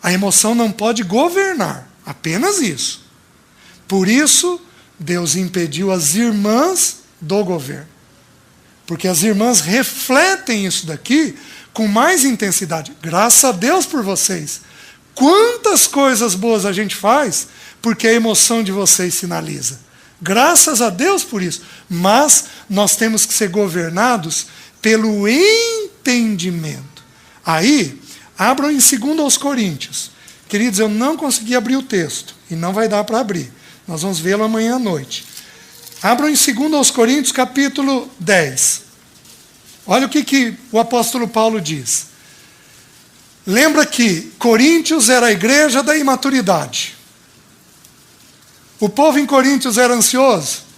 a emoção não pode governar, apenas isso. Por isso, Deus impediu as irmãs do governo. Porque as irmãs refletem isso daqui com mais intensidade. Graças a Deus por vocês. Quantas coisas boas a gente faz porque a emoção de vocês sinaliza. Graças a Deus por isso. Mas nós temos que ser governados pelo entendimento. Aí, abram em 2 Coríntios. Queridos, eu não consegui abrir o texto. E não vai dar para abrir. Nós vamos vê-lo amanhã à noite. Abram em 2 Coríntios, capítulo 10. Olha o que o apóstolo Paulo diz. Lembra que Coríntios era a igreja da imaturidade. O povo em Coríntios era ansioso.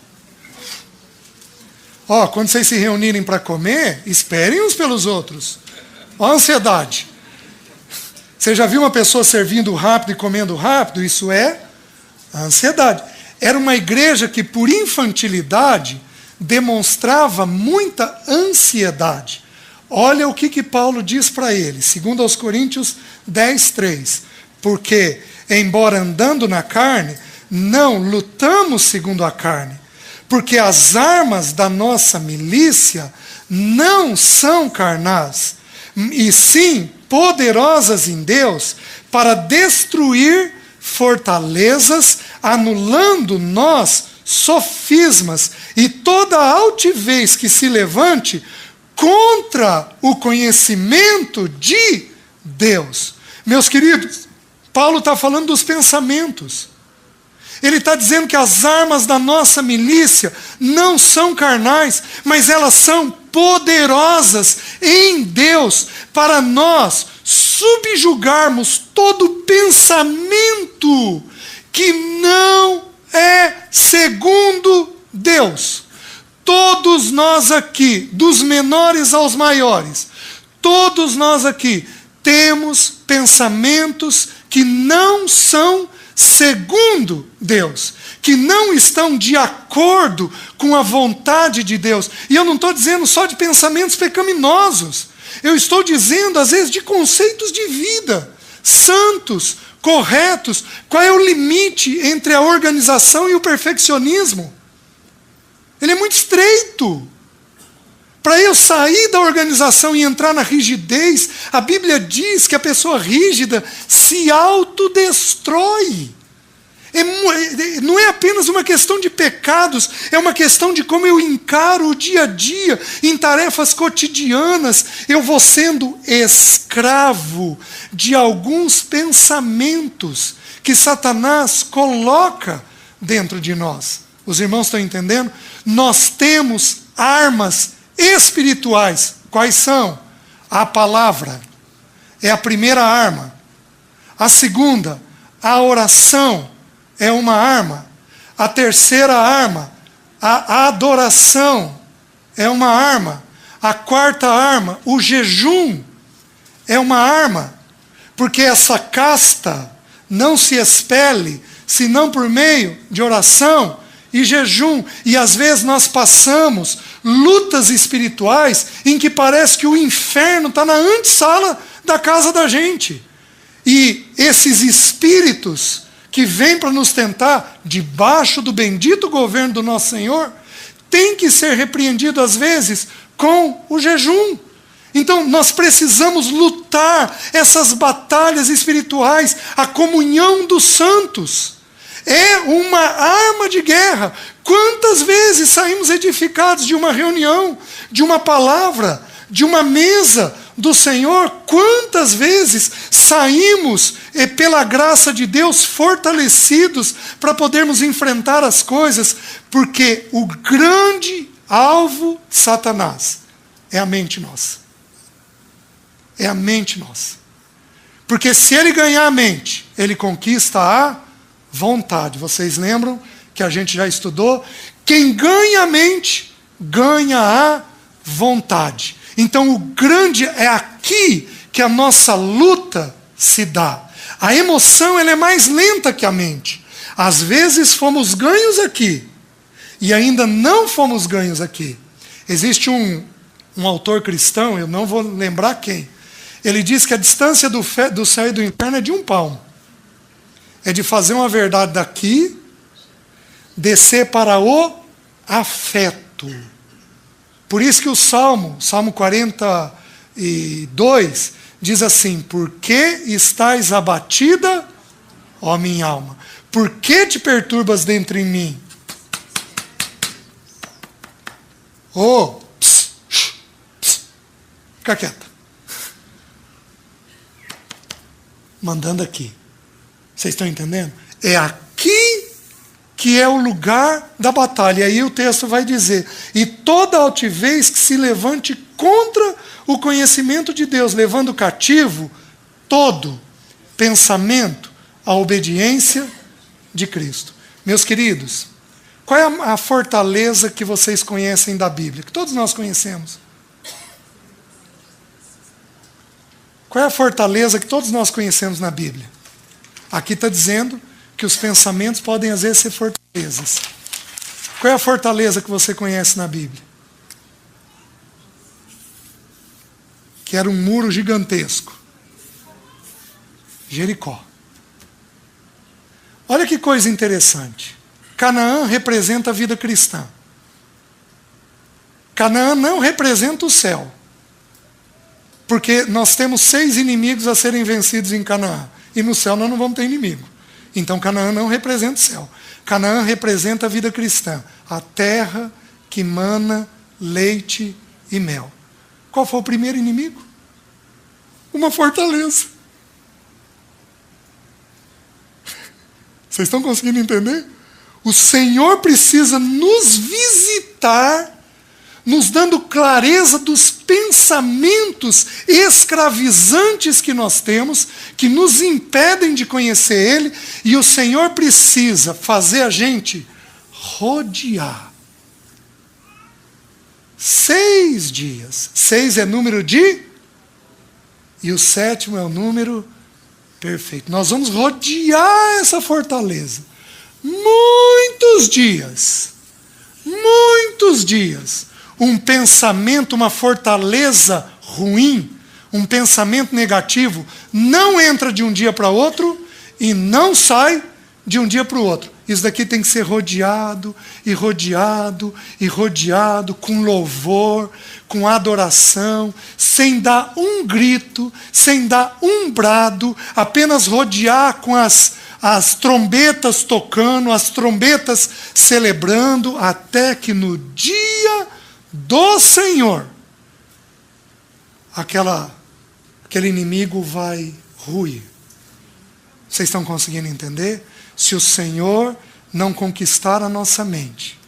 Quando vocês se reunirem para comer, esperem uns pelos outros. A ansiedade. Você já viu uma pessoa servindo rápido e comendo rápido? Isso é a ansiedade. Era uma igreja que, por infantilidade, demonstrava muita ansiedade. Olha o que Paulo diz para ele, 2 Coríntios 10, 3. Porque, embora andando na carne, não lutamos segundo a carne. Porque as armas da nossa milícia não são carnais, e sim poderosas em Deus para destruir fortalezas, anulando nós sofismas e toda altivez que se levante contra o conhecimento de Deus. Meus queridos, Paulo está falando dos pensamentos. Ele está dizendo que as armas da nossa milícia não são carnais, mas elas são poderosas em Deus para nós subjugarmos todo pensamento que não é segundo Deus. Todos nós aqui, dos menores aos maiores, todos nós aqui temos pensamentos que não são segundo Deus, que não estão de acordo com a vontade de Deus. E eu não estou dizendo só de pensamentos pecaminosos. Eu estou dizendo, às vezes, de conceitos de vida, santos, corretos. Qual é o limite entre a organização e o perfeccionismo? Ele é muito estreito. Para eu sair da organização e entrar na rigidez, a Bíblia diz que a pessoa rígida se autodestrói. Não é apenas uma questão de pecados, é uma questão de como eu encaro o dia a dia, em tarefas cotidianas. Eu vou sendo escravo de alguns pensamentos que Satanás coloca dentro de nós. Os irmãos estão entendendo? Nós temos armas espirituais. Quais são? A palavra é a primeira arma. A segunda, a oração é uma arma. A terceira arma, a adoração é uma arma. A quarta arma, o jejum é uma arma. Porque essa casta não se expele senão por meio de oração e jejum. E às vezes nós passamos lutas espirituais em que parece que o inferno está na antessala da casa da gente. E esses espíritos que vêm para nos tentar, debaixo do bendito governo do nosso Senhor, têm que ser repreendidos às vezes com o jejum. Então nós precisamos lutar essas batalhas espirituais, a comunhão dos santos. É uma arma de guerra. Quantas vezes saímos edificados de uma reunião, de uma palavra, de uma mesa do Senhor? Quantas vezes saímos, pela graça de Deus, fortalecidos para podermos enfrentar as coisas? Porque o grande alvo de Satanás é a mente nossa. É a mente nossa. Porque se ele ganhar a mente, ele conquista a vontade. Vocês lembram que a gente já estudou? Quem ganha a mente, ganha a vontade. Então o grande é aqui que a nossa luta se dá. A emoção ela é mais lenta que a mente. Às vezes fomos ganhos aqui e ainda não fomos ganhos aqui. Existe um autor cristão, eu não vou lembrar quem. Ele diz que a distância do céu e do inferno é de 1 palmo. É de fazer uma verdade daqui, descer para o afeto. Por isso que o Salmo 42, diz assim: por que estás abatida, ó minha alma? Por que te perturbas dentro em mim? Fica quieta. Mandando aqui. Vocês estão entendendo? É aqui que é o lugar da batalha. E aí o texto vai dizer: e toda altivez que se levante contra o conhecimento de Deus, levando cativo todo pensamento à obediência de Cristo. Meus queridos, qual é a fortaleza que vocês conhecem da Bíblia? Que todos nós conhecemos. Qual é a fortaleza que todos nós conhecemos na Bíblia? Aqui está dizendo que os pensamentos podem às vezes ser fortalezas. Qual é a fortaleza que você conhece na Bíblia? Que era um muro gigantesco. Jericó. Olha que coisa interessante. Canaã representa a vida cristã. Canaã não representa o céu. Porque nós temos 6 inimigos a serem vencidos em Canaã. E no céu nós não vamos ter inimigo. Então Canaã não representa o céu. Canaã representa a vida cristã. A terra que mana leite e mel. Qual foi o primeiro inimigo? Uma fortaleza. Vocês estão conseguindo entender? O Senhor precisa nos visitar, nos dando clareza dos pensamentos escravizantes que nós temos, que nos impedem de conhecer Ele, e o Senhor precisa fazer a gente rodear. 6 dias. 6 é número de... E o 7º é o número perfeito. Nós vamos rodear essa fortaleza. Muitos dias. Muitos dias. Um pensamento, uma fortaleza ruim, um pensamento negativo, não entra de um dia para outro e não sai de um dia para o outro. Isso daqui tem que ser rodeado, e rodeado, e rodeado, com louvor, com adoração, sem dar um grito, sem dar um brado, apenas rodear com as trombetas tocando, as trombetas celebrando, até que no dia do Senhor, aquele inimigo vai ruir. Vocês estão conseguindo entender? Se o Senhor não conquistar a nossa mente,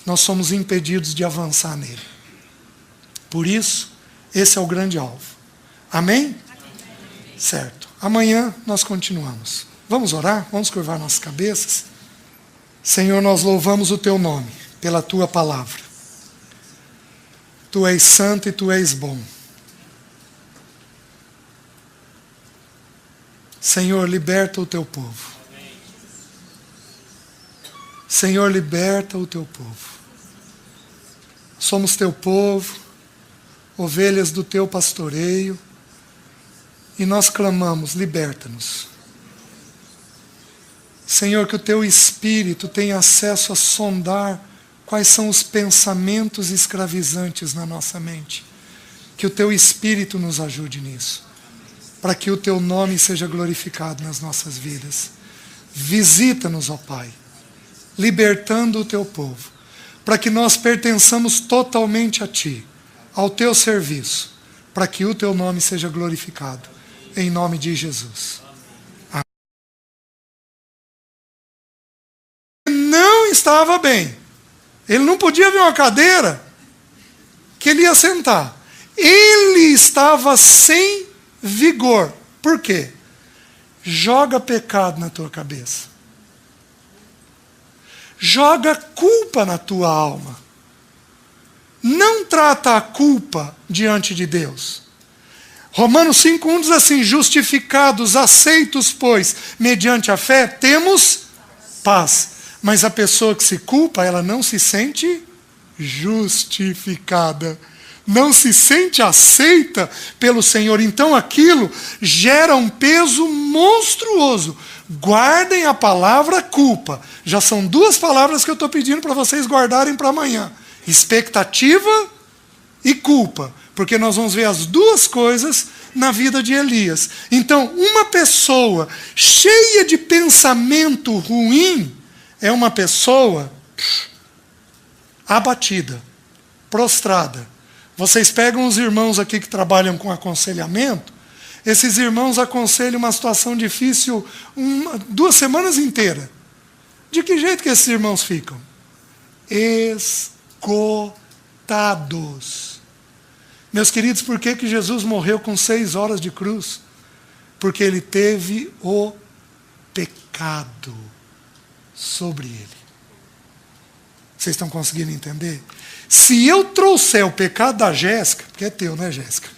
nós somos impedidos de avançar nele. Por isso, esse é o grande alvo. Amém? Certo. Amanhã nós continuamos. Vamos orar? Vamos curvar nossas cabeças? Senhor, nós louvamos o teu nome pela tua palavra. Tu és santo e tu és bom. Senhor, liberta o teu povo. Senhor, liberta o teu povo. Somos teu povo, ovelhas do teu pastoreio, e nós clamamos, liberta-nos. Senhor, que o teu Espírito tenha acesso a sondar quais são os pensamentos escravizantes na nossa mente. Que o teu Espírito nos ajude nisso, para que o teu nome seja glorificado nas nossas vidas. Visita-nos, ó Pai, libertando o teu povo, para que nós pertençamos totalmente a Ti, ao teu serviço, para que o teu nome seja glorificado, em nome de Jesus. Amém. Não estava bem, ele não podia ver uma cadeira que ele ia sentar, ele estava sem vigor. Por quê? Joga pecado na tua cabeça. Joga culpa na tua alma. Não trata a culpa diante de Deus. Romanos 5:1 diz assim: justificados, aceitos, pois, mediante a fé, temos paz. Mas a pessoa que se culpa, ela não se sente justificada. não se sente aceita pelo Senhor. Então aquilo gera um peso monstruoso. Guardem a palavra culpa. Já são 2 palavras que eu estou pedindo para vocês guardarem para amanhã. Expectativa e culpa. Porque nós vamos ver as 2 coisas na vida de Elias. Então, uma pessoa cheia de pensamento ruim é uma pessoa abatida, prostrada. Vocês pegam os irmãos aqui que trabalham com aconselhamento, esses irmãos aconselham uma situação difícil 2 semanas inteiras. De que jeito que esses irmãos ficam? Esgotados. Meus queridos, por que Jesus morreu com 6 horas de cruz? Porque ele teve o pecado sobre ele. Vocês estão conseguindo entender? Se eu trouxer o pecado da Jéssica, porque é teu, né, Jéssica?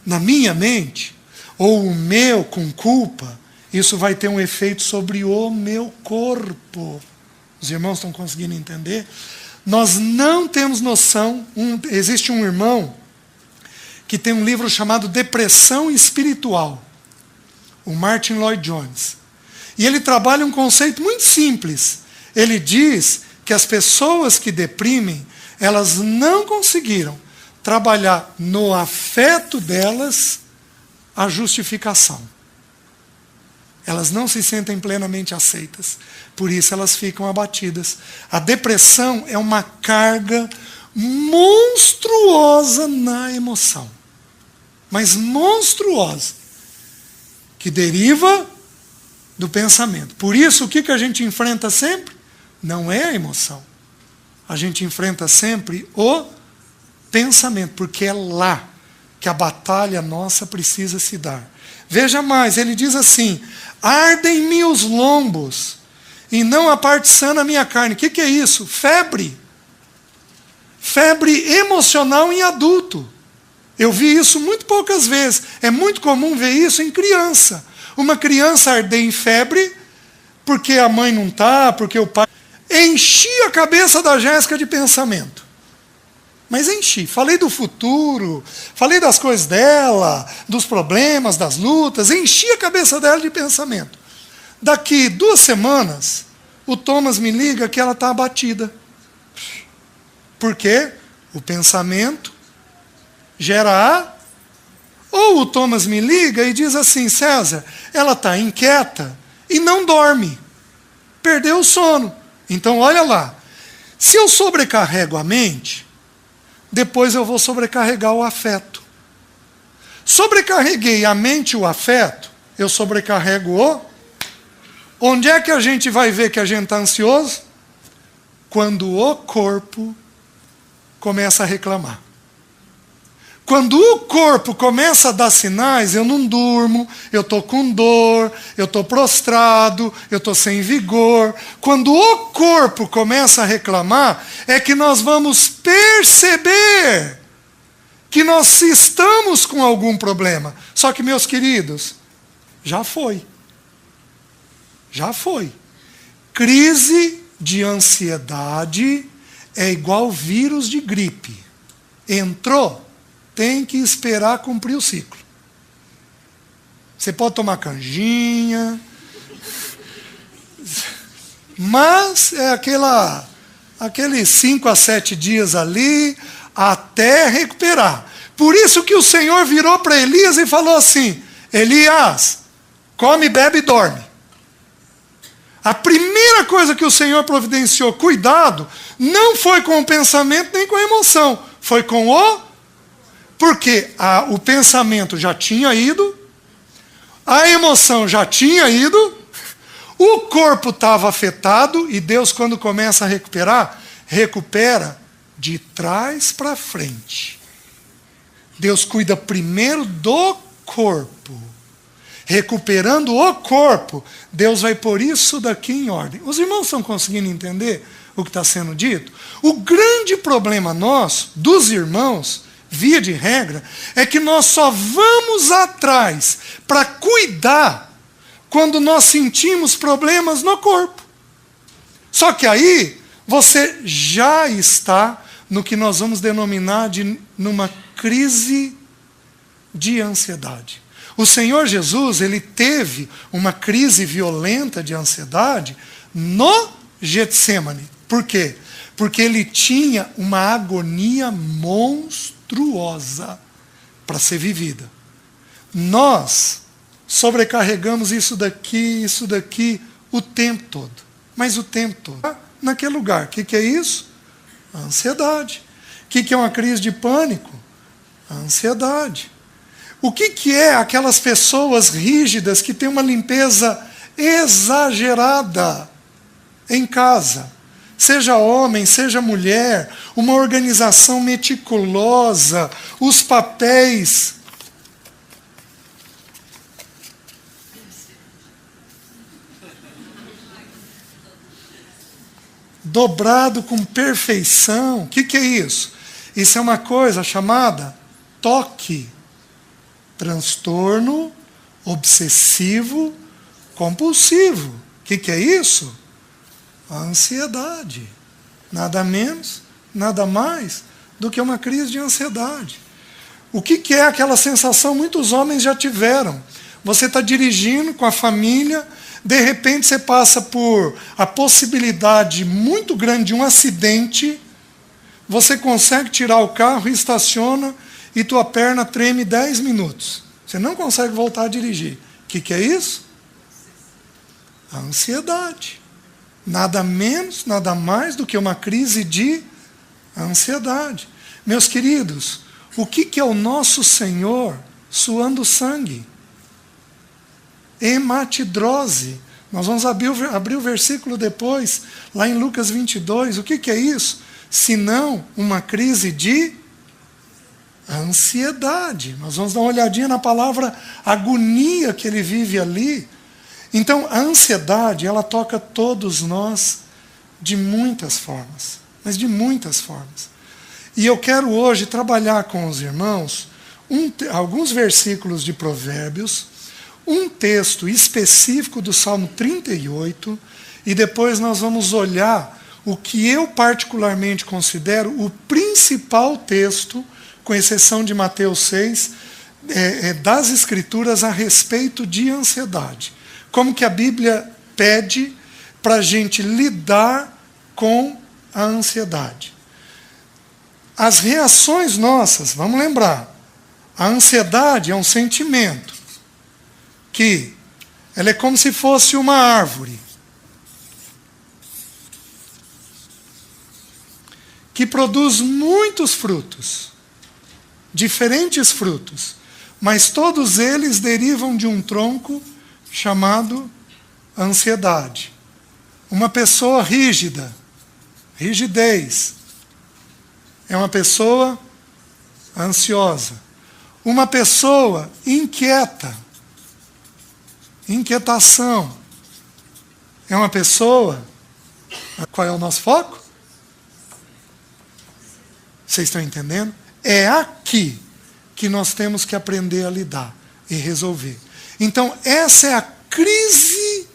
Na minha mente, ou o meu com culpa, isso vai ter um efeito sobre o meu corpo. Os irmãos estão conseguindo entender? Nós não temos noção. Existe um irmão que tem um livro chamado Depressão Espiritual, o Martin Lloyd Jones. E ele trabalha um conceito muito simples. Ele diz que as pessoas que deprimem, elas não conseguiram trabalhar no afeto delas a justificação. Elas não se sentem plenamente aceitas. Por isso elas ficam abatidas. A depressão é uma carga monstruosa na emoção. Mas monstruosa. Que deriva do pensamento. Por isso, o que a gente enfrenta sempre? Não é a emoção. A gente enfrenta sempre o pensamento. Porque é lá que a batalha nossa precisa se dar. Veja mais, ele diz assim: ardem em mim os lombos, e não a parte sã na minha carne. O que é isso? Febre. Febre emocional em adulto. Eu vi isso muito poucas vezes. É muito comum ver isso em criança. Uma criança arder em febre, porque a mãe não está, porque o pai... Enchi a cabeça da Jéssica de pensamento. Mas enchi. Falei do futuro, falei das coisas dela, dos problemas, das lutas. Enchi a cabeça dela de pensamento. Daqui 2 semanas, o Thomas me liga que ela está abatida. Por quê? O pensamento gera a... Ou o Thomas me liga e diz assim: César, ela está inquieta e não dorme. Perdeu o sono. Então, olha lá. Se eu sobrecarrego a mente, depois eu vou sobrecarregar o afeto. Sobrecarreguei a mente e o afeto, eu sobrecarrego o... Onde é que a gente vai ver que a gente está ansioso? Quando o corpo começa a reclamar. Quando o corpo começa a dar sinais, eu não durmo, eu estou com dor, eu estou prostrado, eu estou sem vigor. Quando o corpo começa a reclamar, é que nós vamos perceber que nós estamos com algum problema. Só que, meus queridos, já foi. Já foi. Crise de ansiedade é igual vírus de gripe. Entrou, tem que esperar cumprir o ciclo. Você pode tomar canjinha, mas é aqueles 5 a 7 dias ali, até recuperar. Por isso que o Senhor virou para Elias e falou assim: Elias, come, bebe e dorme. A primeira coisa que o Senhor providenciou, cuidado, não foi com o pensamento nem com a emoção, foi com o... Porque o pensamento já tinha ido, a emoção já tinha ido, o corpo estava afetado, e Deus, quando começa a recuperar, recupera de trás para frente. Deus cuida primeiro do corpo. Recuperando o corpo, Deus vai pôr isso daqui em ordem. Os irmãos estão conseguindo entender o que está sendo dito? O grande problema nosso, dos irmãos, via de regra, é que nós só vamos atrás para cuidar quando nós sentimos problemas no corpo. Só que aí você já está no que nós vamos denominar de numa crise de ansiedade. O Senhor Jesus, ele teve uma crise violenta de ansiedade no Getsêmani. Por quê? Porque ele tinha uma agonia monstruosa para ser vivida. Nós sobrecarregamos isso daqui o tempo todo. Mas o tempo todo. Naquele lugar. O que é isso? A ansiedade. O que é uma crise de pânico? A ansiedade. O que é aquelas pessoas rígidas que têm uma limpeza exagerada em casa? Seja homem, seja mulher, uma organização meticulosa, os papéis dobrado com perfeição. O que é isso? Isso é uma coisa chamada TOC. Transtorno obsessivo compulsivo. O que é isso? A ansiedade. Nada menos, nada mais do que uma crise de ansiedade. O que é aquela sensação? Muitos homens já tiveram. Você está dirigindo com a família, de repente você passa por a possibilidade muito grande de um acidente, você consegue tirar o carro e estaciona, e tua perna treme 10 minutos. Você não consegue voltar a dirigir. O que é isso? A ansiedade. Nada menos, nada mais do que uma crise de ansiedade. Meus queridos, o que é o nosso Senhor suando sangue? Hematidrose. Nós vamos abrir o versículo depois, lá em Lucas 22. O que é isso? Senão uma crise de ansiedade. Nós vamos dar uma olhadinha na palavra agonia que ele vive ali. Então, a ansiedade, ela toca todos nós de muitas formas. Mas de muitas formas. E eu quero hoje trabalhar com os irmãos alguns versículos de Provérbios, um texto específico do Salmo 38, e depois nós vamos olhar o que eu particularmente considero o principal texto, com exceção de Mateus 6, das Escrituras a respeito de ansiedade. Como que a Bíblia pede para a gente lidar com a ansiedade. As reações nossas, vamos lembrar, a ansiedade é um sentimento que ela é como se fosse uma árvore que produz muitos frutos, diferentes frutos, mas todos eles derivam de um tronco chamado ansiedade. Uma pessoa rígida, rigidez, é uma pessoa ansiosa. Uma pessoa inquieta, inquietação, é uma pessoa... Qual é o nosso foco? Vocês estão entendendo? É aqui que nós temos que aprender a lidar e resolver. Então, essa é a crise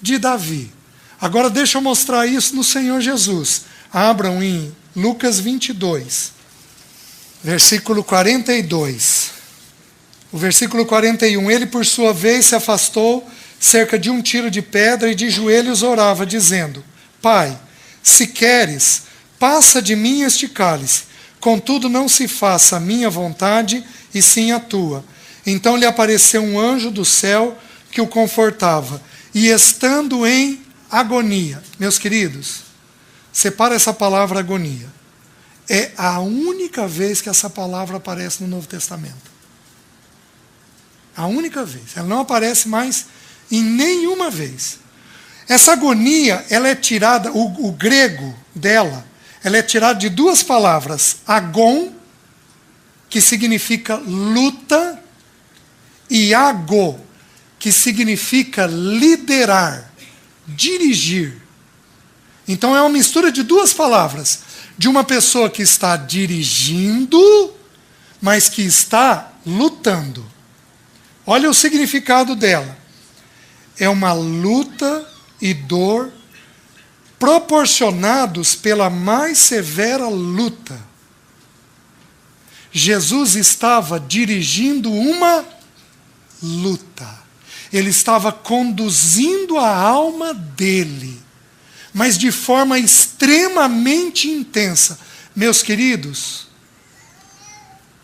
de Davi. Agora, deixa eu mostrar isso no Senhor Jesus. Abram em Lucas 22, versículo 42. O versículo 41. Ele, por sua vez, se afastou cerca de um tiro de pedra e de joelhos orava, dizendo: Pai, se queres, passa de mim este cálice. Contudo, não se faça a minha vontade, e sim a tua. Então lhe apareceu um anjo do céu que o confortava. E estando em agonia. Meus queridos, separa essa palavra agonia. É a única vez que essa palavra aparece no Novo Testamento. A única vez. Ela não aparece mais em nenhuma vez. Essa agonia, ela é tirada, o grego dela, ela é tirada de duas palavras. Agon, que significa luta, e ago, que significa liderar, dirigir. Então é uma mistura de duas palavras. De uma pessoa que está dirigindo, mas que está lutando. Olha o significado dela. É uma luta e dor proporcionados pela mais severa luta. Jesus estava dirigindo uma luta. Ele estava conduzindo a alma dele, mas de forma extremamente intensa. Meus queridos,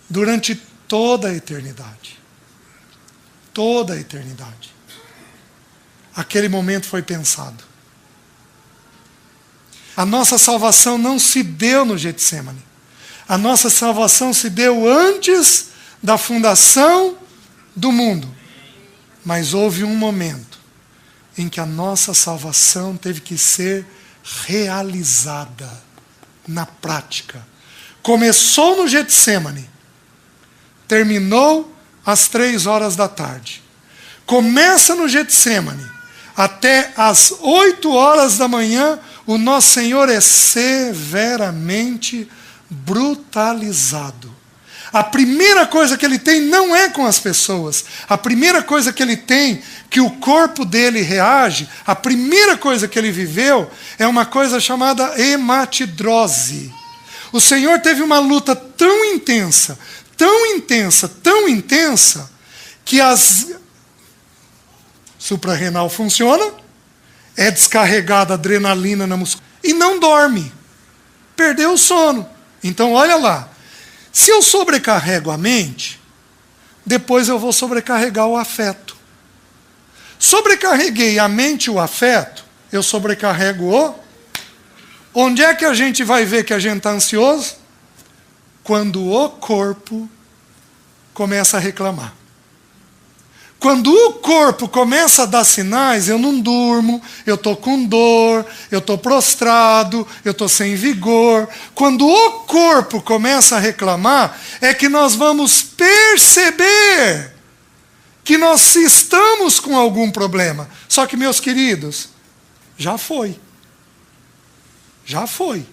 durante toda a eternidade, aquele momento foi pensado. A nossa salvação não se deu no Getsêmani. A nossa salvação se deu antes da fundação do mundo. Mas houve um momento em que a nossa salvação teve que ser realizada na prática. Começou no Getsêmani, terminou às 3 da tarde. Começa no Getsêmani, até às 8 da manhã, o nosso Senhor é severamente brutalizado. A primeira coisa que ele tem não é com as pessoas. A primeira coisa que ele tem, que o corpo dele reage, a primeira coisa que ele viveu, é uma coisa chamada hematidrose. O Senhor teve uma luta tão intensa, que as suprarrenal funciona, é descarregada adrenalina na musculatura e não dorme. Perdeu o sono. Então, olha lá. Se eu sobrecarrego a mente, depois eu vou sobrecarregar o afeto. Sobrecarreguei a mente e o afeto, eu sobrecarrego o... Onde é que a gente vai ver que a gente está ansioso? Quando o corpo começa a reclamar. Quando o corpo começa a dar sinais, eu não durmo, eu estou com dor, eu estou prostrado, eu estou sem vigor. Quando o corpo começa a reclamar, é que nós vamos perceber que nós estamos com algum problema. Só que, meus queridos, já foi. Já foi.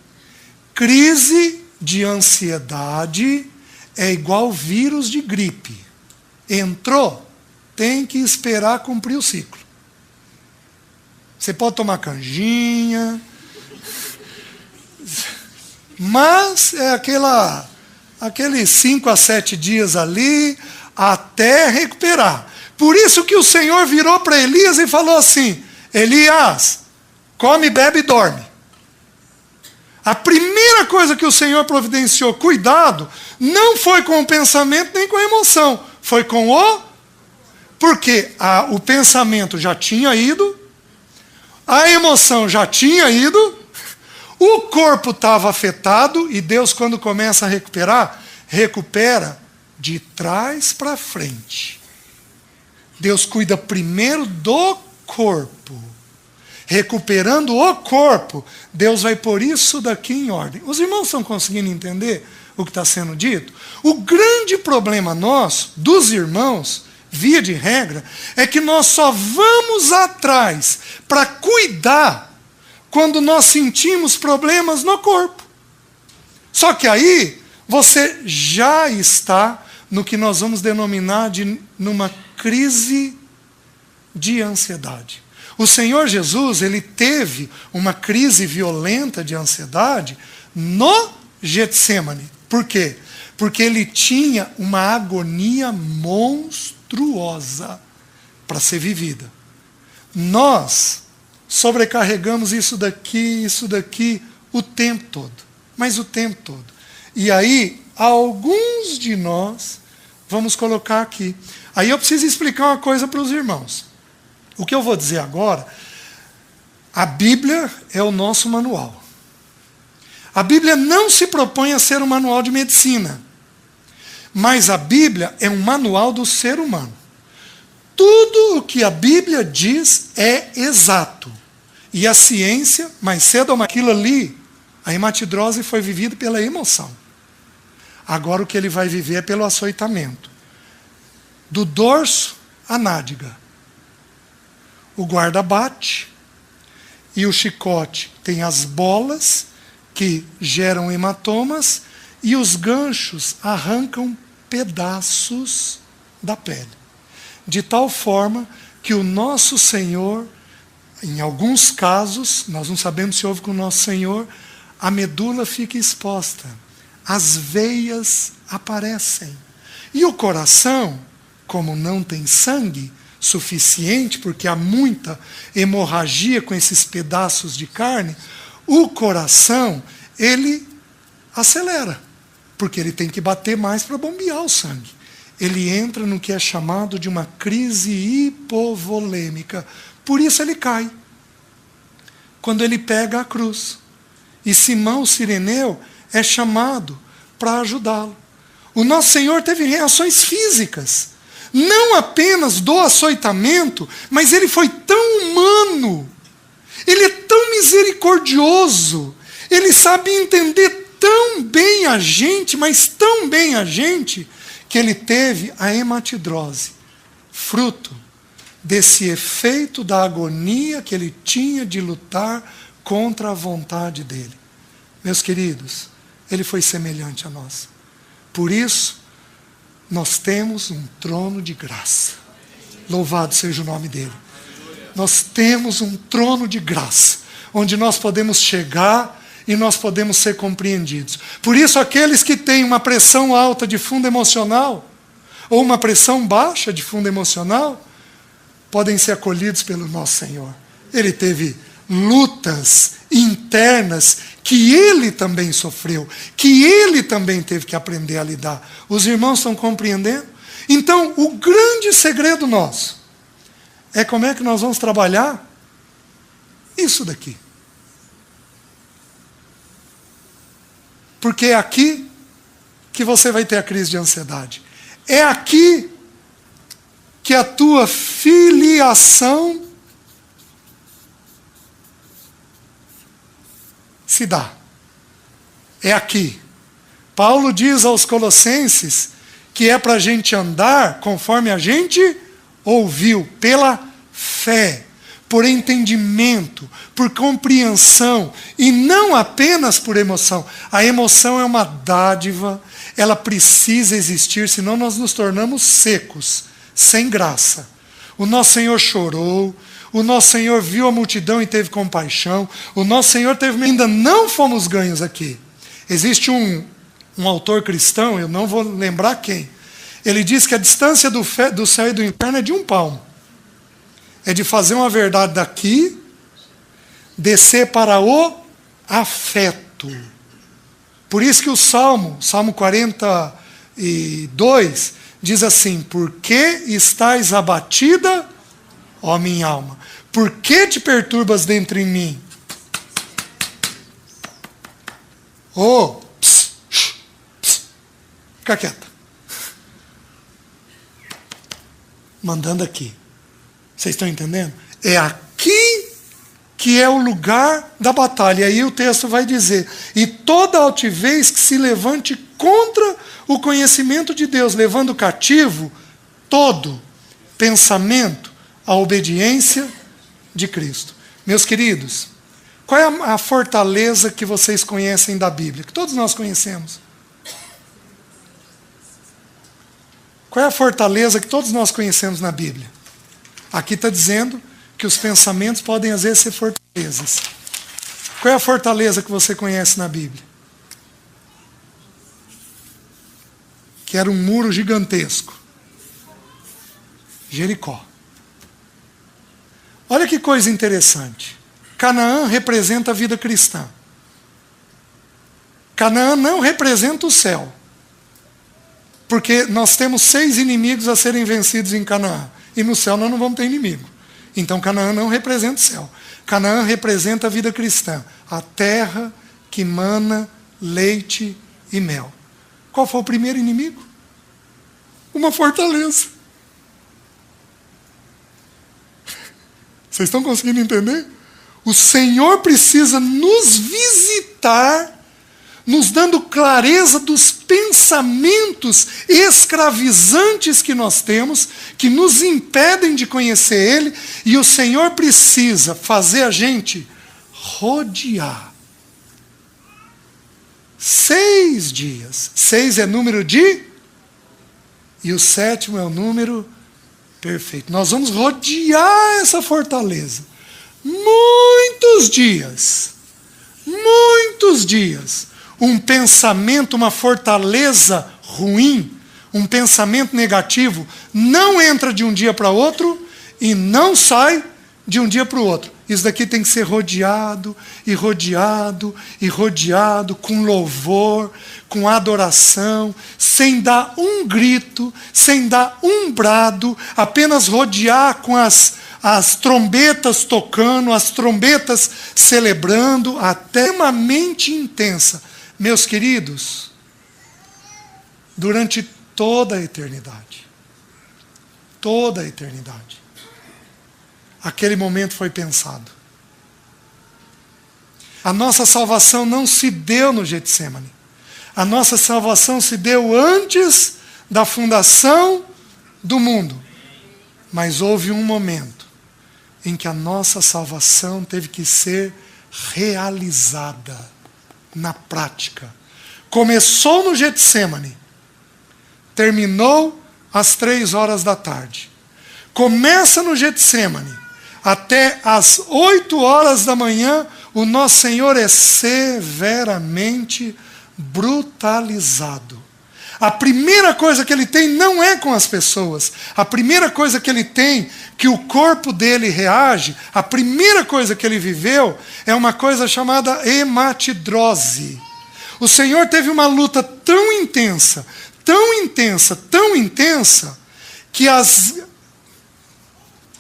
Crise de ansiedade é igual vírus de gripe. Entrou, tem que esperar cumprir o ciclo. Você pode tomar canjinha, mas é aqueles 5 a 7 dias ali, até recuperar. Por isso que o Senhor virou para Elias e falou assim: Elias, come, bebe e dorme. A primeira coisa que o Senhor providenciou, cuidado, não foi com o pensamento nem com a emoção, foi com o... Porque o pensamento já tinha ido, a emoção já tinha ido, o corpo estava afetado, e Deus, quando começa a recuperar, recupera de trás para frente. Deus cuida primeiro do corpo. Recuperando o corpo, Deus vai pôr isso daqui em ordem. Os irmãos estão conseguindo entender o que está sendo dito? O grande problema nosso, dos irmãos, via de regra, é que nós só vamos atrás para cuidar quando nós sentimos problemas no corpo. Só que aí você já está no que nós vamos denominar de numa crise de ansiedade. O Senhor Jesus, ele teve uma crise violenta de ansiedade no Getsêmani. Por quê? Porque ele tinha uma agonia monstruosa para ser vivida. Nós sobrecarregamos isso daqui o tempo todo. Mas o tempo todo. E aí, alguns de nós, vamos colocar aqui. Aí eu preciso explicar uma coisa para os irmãos. O que eu vou dizer agora, a Bíblia é o nosso manual. A Bíblia não se propõe a ser um manual de medicina. Mas a Bíblia é um manual do ser humano. Tudo o que a Bíblia diz é exato. E a ciência, mais cedo ou mais aquilo ali, a hematidrose foi vivida pela emoção. Agora o que ele vai viver é pelo açoitamento. Do dorso à nádega. O guarda bate e o chicote tem as bolas que geram hematomas e os ganchos arrancam pedaços da pele. De tal forma que o nosso Senhor Em alguns casos, nós não sabemos se houve com o nosso Senhor, a medula fica exposta, as veias aparecem. E o coração, como não tem sangue suficiente, porque há muita hemorragia com esses pedaços de carne, o coração, ele acelera, porque ele tem que bater mais para bombear o sangue. Ele entra no que é chamado de uma crise hipovolêmica. Por isso ele cai, quando ele pega a cruz. E Simão Cireneu é chamado para ajudá-lo. O nosso Senhor teve reações físicas, não apenas do açoitamento, mas ele foi tão humano, ele é tão misericordioso, ele sabe entender tão bem a gente, mas tão bem a gente, que ele teve a hematidrose, fruto desse efeito da agonia que ele tinha de lutar contra a vontade dele. Meus queridos, ele foi semelhante a nós. Por isso, nós temos um trono de graça. Louvado seja o nome dele. Nós temos um trono de graça, onde nós podemos chegar e nós podemos ser compreendidos. Por isso, aqueles que têm uma pressão alta de fundo emocional, ou uma pressão baixa de fundo emocional, podem ser acolhidos pelo nosso Senhor. Ele teve lutas internas que ele também sofreu, que ele também teve que aprender a lidar. Os irmãos estão compreendendo? Então, o grande segredo nosso é como é que nós vamos trabalhar isso daqui. Porque é aqui que você vai ter a crise de ansiedade. É aqui que a tua filiação se dá. É aqui. Paulo diz aos Colossenses que é para a gente andar conforme a gente ouviu, pela fé, por entendimento, por compreensão, e não apenas por emoção. A emoção é uma dádiva, ela precisa existir, senão nós nos tornamos secos, sem graça. O nosso Senhor chorou, o nosso Senhor viu a multidão e teve compaixão, o nosso Senhor teve... Ainda não fomos ganhos aqui. Existe um autor cristão, eu não vou lembrar quem, ele diz que a distância do céu e do inferno é de 1 palmo. É de fazer uma verdade daqui, descer para o afeto. Por isso que o Salmo 42, diz assim: por que estás abatida, ó minha alma? Por que te perturbas dentro em mim? Fica quieta. Mandando aqui. Vocês estão entendendo? É aqui que é o lugar da batalha. E aí o texto vai dizer: e toda altivez que se levante contra o conhecimento de Deus, levando cativo todo pensamento à obediência de Cristo. Meus queridos, qual é a fortaleza que vocês conhecem da Bíblia? Que todos nós conhecemos. Qual é a fortaleza que todos nós conhecemos na Bíblia? Aqui está dizendo que os pensamentos podem às vezes ser fortalezas. Qual é a fortaleza que você conhece na Bíblia? Que era um muro gigantesco. Jericó. Olha que coisa interessante. Canaã representa a vida cristã. Canaã não representa o céu. Porque nós temos 6 inimigos a serem vencidos em Canaã. E no céu nós não vamos ter inimigo. Então Canaã não representa o céu. Canaã representa a vida cristã. A terra que mana leite e mel. Qual foi o primeiro inimigo? Uma fortaleza. Vocês estão conseguindo entender? O Senhor precisa nos visitar, nos dando clareza dos pensamentos escravizantes que nós temos, que nos impedem de conhecer Ele, e o Senhor precisa fazer a gente rodear. 6 dias. 6 é número de... E o 7º é o número perfeito. Nós vamos rodear essa fortaleza. muitos dias, um pensamento, uma fortaleza ruim, um pensamento negativo, não entra de um dia para outro e não sai de um dia para o outro. Isso daqui tem que ser rodeado, e rodeado, e rodeado, com louvor, com adoração, sem dar um grito, sem dar um brado, apenas rodear com as trombetas tocando, as trombetas celebrando, até uma mente intensa. Meus queridos, durante toda a eternidade, aquele momento foi pensado. A nossa salvação não se deu no Getsemane. A nossa salvação se deu antes da fundação do mundo. Mas houve um momento em que a nossa salvação teve que ser realizada na prática. Começou no Getsemane, terminou às 3h. Começa no Getsemane, até às 8h, o nosso Senhor é severamente brutalizado. A primeira coisa que ele tem não é com as pessoas. A primeira coisa que ele tem, que o corpo dele reage, a primeira coisa que ele viveu, é uma coisa chamada hematidrose. O Senhor teve uma luta tão intensa, que as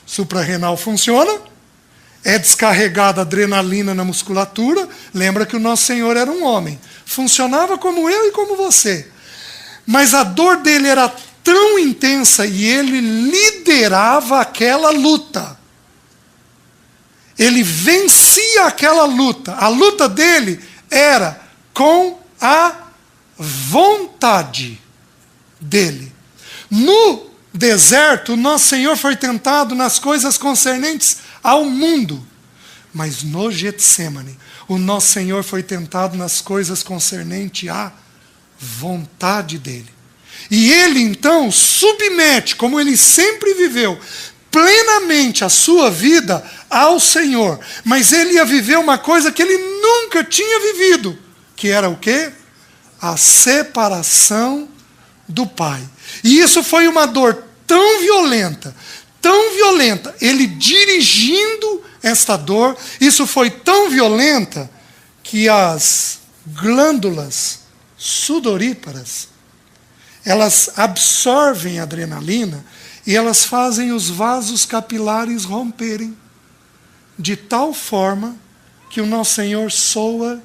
suprarrenal funciona, é descarregada adrenalina na musculatura. Lembra que o nosso Senhor era um homem. Funcionava como eu e como você. Mas a dor dele era tão intensa e ele liderava aquela luta. Ele vencia aquela luta. A luta dele era com a vontade dele. No deserto, nosso Senhor foi tentado nas coisas concernentes ao mundo. Mas no Getsemane, o nosso Senhor foi tentado nas coisas concernentes à vontade dele. E ele então submete, como ele sempre viveu, plenamente a sua vida ao Senhor. Mas ele ia viver uma coisa que ele nunca tinha vivido, que era o quê? A separação do Pai. E isso foi uma dor tão violenta, ele dirigindo esta dor, isso foi tão violenta que as glândulas sudoríparas, elas absorvem a adrenalina e elas fazem os vasos capilares romperem, de tal forma que o nosso Senhor soa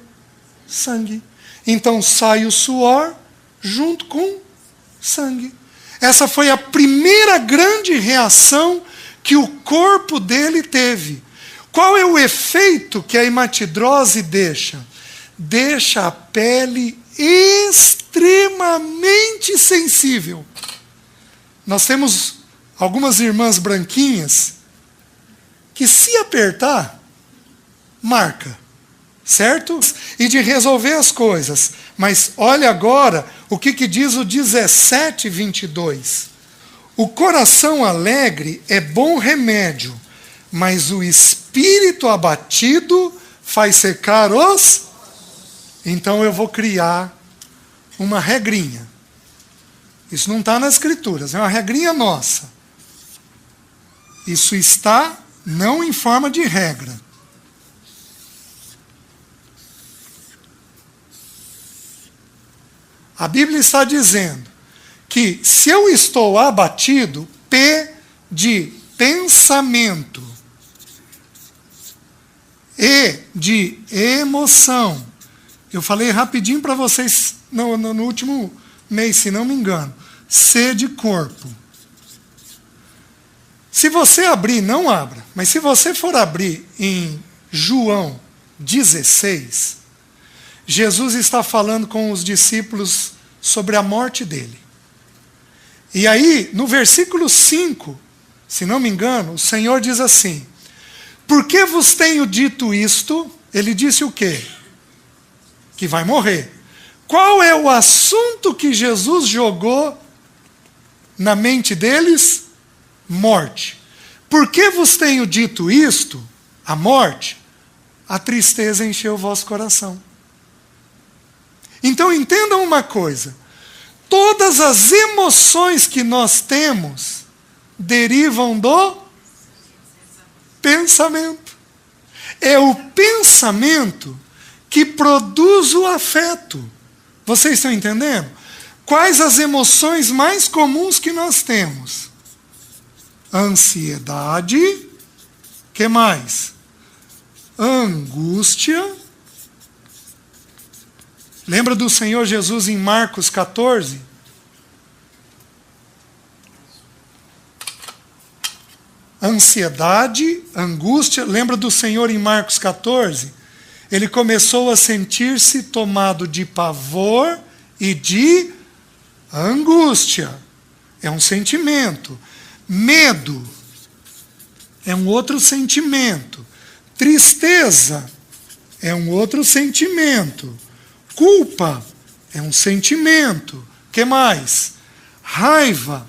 sangue. Então sai o suor junto com sangue. Essa foi a primeira grande reação que o corpo dele teve. Qual é o efeito que a hematidrose deixa? Deixa a pele extremamente sensível. Nós temos algumas irmãs branquinhas que, se apertar, marca. Certo? E de resolver as coisas. Mas olha agora o que diz o 17:22. O coração alegre é bom remédio, mas o espírito abatido faz secar os... Então eu vou criar uma regrinha. Isso não está nas escrituras, é uma regrinha nossa. Isso está não em forma de regra. A Bíblia está dizendo que se eu estou abatido, P de pensamento, E de emoção. Eu falei rapidinho para vocês no último mês, se não me engano. C de corpo. Se você abrir, não abra, mas se você for abrir em João 16, Jesus está falando com os discípulos sobre a morte dele. E aí, no versículo 5, se não me engano, o Senhor diz assim: por que vos tenho dito isto? Ele disse o quê? Que vai morrer. Qual é o assunto que Jesus jogou na mente deles? Morte. Por que vos tenho dito isto? a morte, a tristeza encheu o vosso coração. Então entendam uma coisa: todas as emoções que nós temos derivam do pensamento. É o pensamento que produz o afeto. Vocês estão entendendo? Quais as emoções mais comuns que nós temos? Ansiedade. Que mais? Angústia. Lembra do Senhor Jesus em Marcos 14? Ansiedade, angústia. Lembra do Senhor em Marcos 14? Ele começou a sentir-se tomado de pavor e de angústia. É um sentimento. Medo é um outro sentimento. Tristeza é um outro sentimento. Culpa é um sentimento. Que mais? Raiva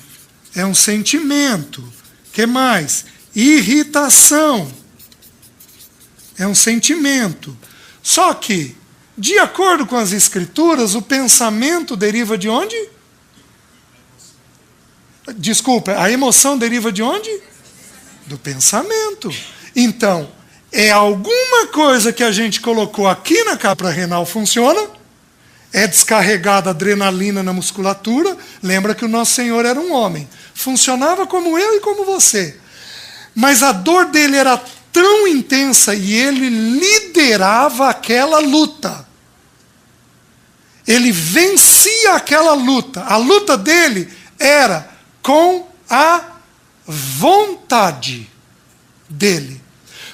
é um sentimento. Que mais? Irritação é um sentimento. Só que, de acordo com as Escrituras, o pensamento deriva de onde? Desculpa, a emoção deriva de onde? Do pensamento. Então, é alguma coisa que a gente colocou aqui na capa renal funciona? É descarregada adrenalina na musculatura. Lembra que o nosso Senhor era um homem. Funcionava como eu e como você. Mas a dor dele era tão intensa e ele liderava aquela luta. Ele vencia aquela luta. A luta dele era com a vontade dele.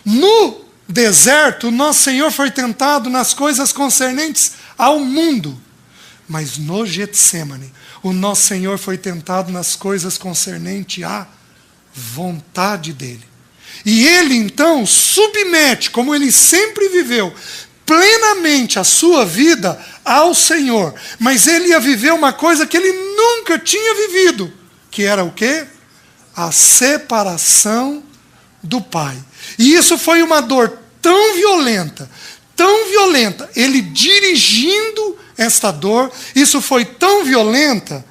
No deserto, nosso Senhor foi tentado nas coisas concernentes ao mundo. Mas no Getsêmani, o nosso Senhor foi tentado nas coisas concernentes à vontade dele. E ele então submete, como ele sempre viveu, plenamente a sua vida ao Senhor. Mas ele ia viver uma coisa que ele nunca tinha vivido, que era o quê? A separação do Pai. E isso foi uma dor tão violenta, ele dirigindo esta dor, isso foi tão violenta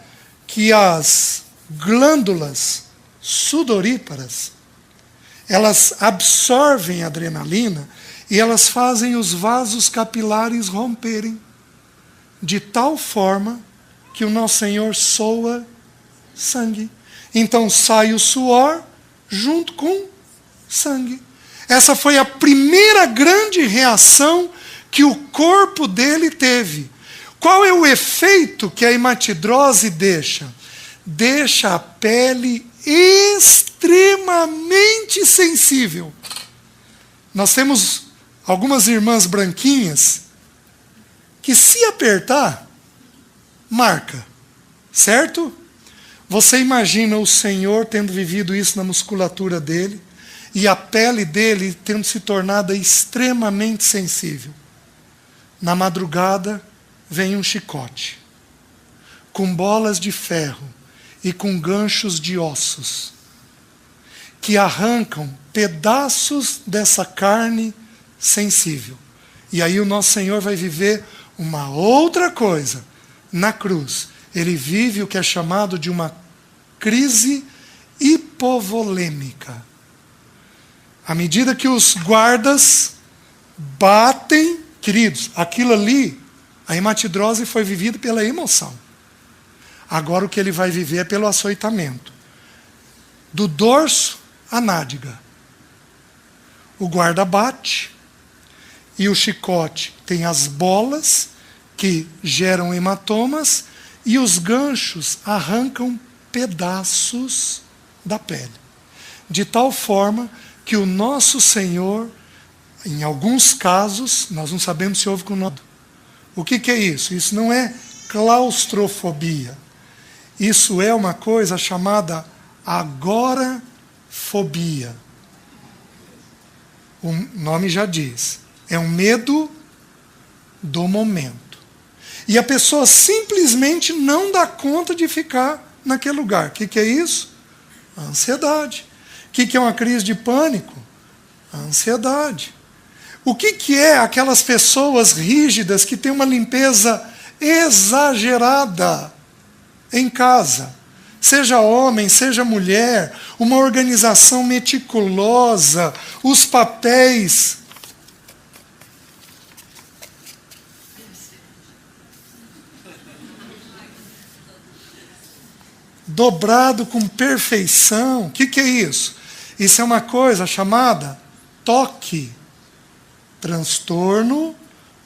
que as glândulas sudoríparas, elas absorvem a adrenalina e elas fazem os vasos capilares romperem, de tal forma que o nosso Senhor soa sangue. Então sai o suor junto com sangue. Essa foi a primeira grande reação que o corpo dele teve. Qual é o efeito que a hematidrose deixa? Deixa a pele extremamente sensível. Nós temos algumas irmãs branquinhas que, se apertar, marca. Certo? Você imagina o Senhor tendo vivido isso na musculatura dele e a pele dele tendo se tornado extremamente sensível. Na madrugada vem um chicote, com bolas de ferro e com ganchos de ossos, que arrancam pedaços dessa carne sensível. E aí o nosso Senhor vai viver uma outra coisa na cruz. Ele vive o que é chamado de uma crise hipovolêmica. À medida que os guardas batem, queridos, aquilo ali, a hematidrose foi vivida pela emoção. Agora o que ele vai viver é pelo açoitamento. Do dorso à nádega. O guarda bate e o chicote tem as bolas que geram hematomas e os ganchos arrancam pedaços da pele. De tal forma que o nosso Senhor, em alguns casos, nós não sabemos se houve com nós. O que é isso? Isso não é claustrofobia. Isso é uma coisa chamada agorafobia. O nome já diz. É um medo do momento. E a pessoa simplesmente não dá conta de ficar naquele lugar. O que é isso? A ansiedade. O que é uma crise de pânico? A ansiedade. O que é aquelas pessoas rígidas que têm uma limpeza exagerada em casa? Seja homem, seja mulher, uma organização meticulosa, os papéis dobrado com perfeição. O que é isso? Isso é uma coisa chamada TOC, transtorno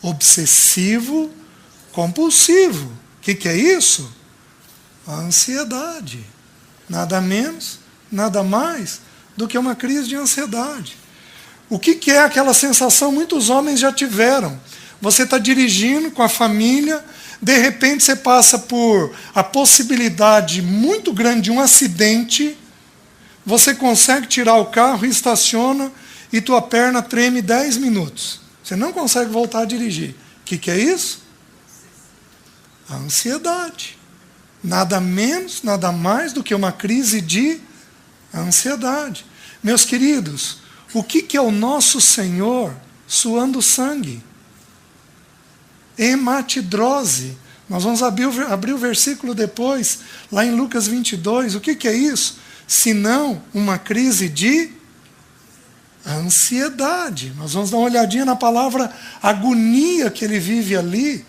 obsessivo compulsivo. O que é isso? A ansiedade. Nada menos, nada mais do que uma crise de ansiedade. O que é aquela sensação? Muitos homens já tiveram. Você está dirigindo com a família, de repente você passa por a possibilidade muito grande de um acidente, você consegue tirar o carro e estaciona e tua perna treme 10 minutos. Você não consegue voltar a dirigir. O que é isso? A ansiedade. Nada menos, nada mais do que uma crise de ansiedade. Meus queridos, o que é o nosso Senhor suando sangue? Hematidrose. Nós vamos abrir o versículo depois, lá em Lucas 22. O que é isso? Senão uma crise de ansiedade. Nós vamos dar uma olhadinha na palavra agonia que ele vive ali.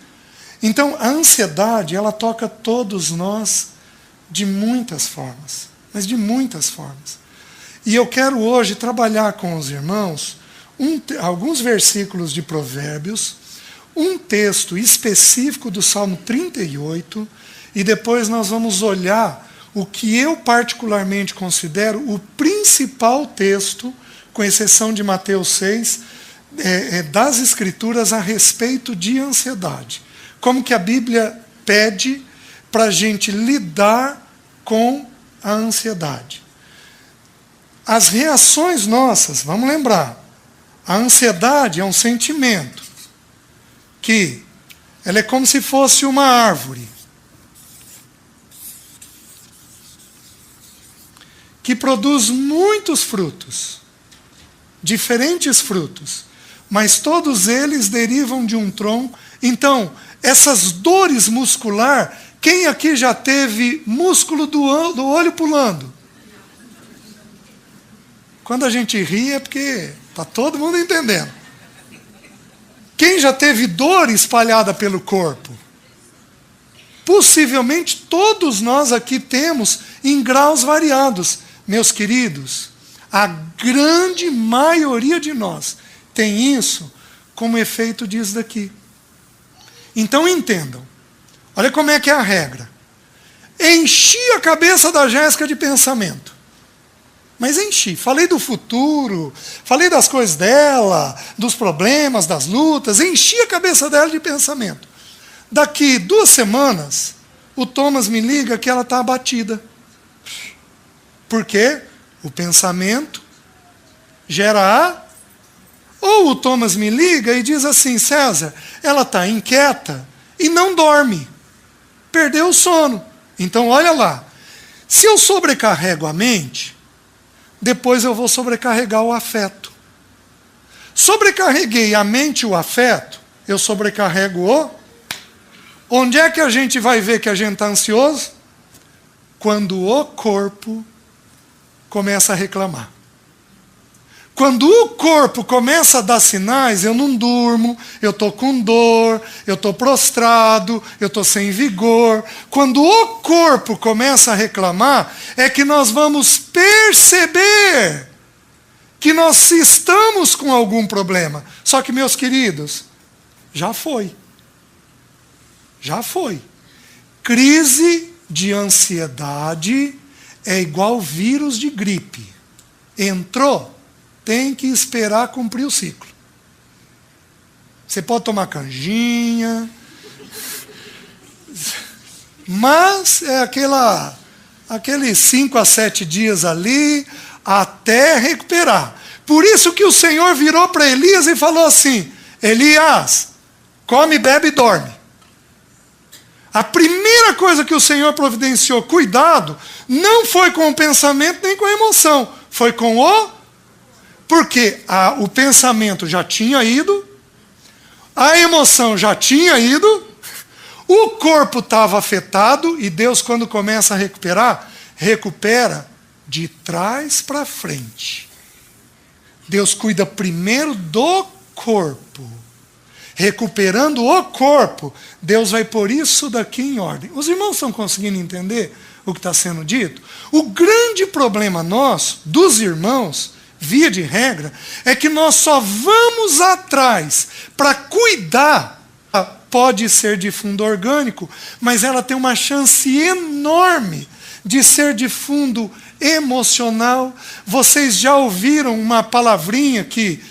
Então, a ansiedade, ela toca todos nós de muitas formas. Mas de muitas formas. E eu quero hoje trabalhar com os irmãos alguns versículos de Provérbios, um texto específico do Salmo 38, e depois nós vamos olhar o que eu particularmente considero o principal texto, com exceção de Mateus 6, das Escrituras a respeito de ansiedade. Como que a Bíblia pede para a gente lidar com a ansiedade. As reações nossas, vamos lembrar, a ansiedade é um sentimento que ela é como se fosse uma árvore que produz muitos frutos, diferentes frutos, mas todos eles derivam de um tronco. Então, essas dores muscular, quem aqui já teve músculo do olho pulando? Quando a gente ri é porque está todo mundo entendendo. Quem já teve dor espalhada pelo corpo? Possivelmente todos nós aqui temos em graus variados. Meus queridos, a grande maioria de nós tem isso como efeito disso daqui. Então entendam. Olha como é que é a regra. Enchi a cabeça da Jéssica de pensamento. Mas enchi. Falei do futuro, falei das coisas dela, dos problemas, das lutas, enchi a cabeça dela de pensamento. Daqui 2 semanas, o Thomas me liga que ela está abatida. Por quê? O pensamento gera Ou o Thomas me liga e diz assim: César, ela está inquieta e não dorme. Perdeu o sono. Então, olha lá. Se eu sobrecarrego a mente, depois eu vou sobrecarregar o afeto. Sobrecarreguei a mente e o afeto, eu sobrecarrego o... Onde é que a gente vai ver que a gente está ansioso? Quando o corpo começa a reclamar. Quando o corpo começa a dar sinais, eu não durmo, eu estou com dor, eu estou prostrado, eu estou sem vigor. Quando o corpo começa a reclamar, é que nós vamos perceber que nós estamos com algum problema. Só que, meus queridos, já foi. Já foi. Crise de ansiedade é igual vírus de gripe. Entrou, tem que esperar cumprir o ciclo. Você pode tomar canjinha, mas é aqueles 5 a 7 dias ali, até recuperar. Por isso que o Senhor virou para Elias e falou assim: Elias, come, bebe e dorme. A primeira coisa que o Senhor providenciou, cuidado, não foi com o pensamento nem com a emoção, foi com o... Porque o pensamento já tinha ido, a emoção já tinha ido, o corpo estava afetado, e Deus, quando começa a recuperar, recupera de trás para frente. Deus cuida primeiro do corpo. Recuperando o corpo, Deus vai pôr isso daqui em ordem. Os irmãos estão conseguindo entender o que está sendo dito? O grande problema nosso, dos irmãos, via de regra, é que nós só vamos atrás para cuidar. Pode ser de fundo orgânico, mas ela tem uma chance enorme de ser de fundo emocional. Vocês já ouviram uma palavrinha que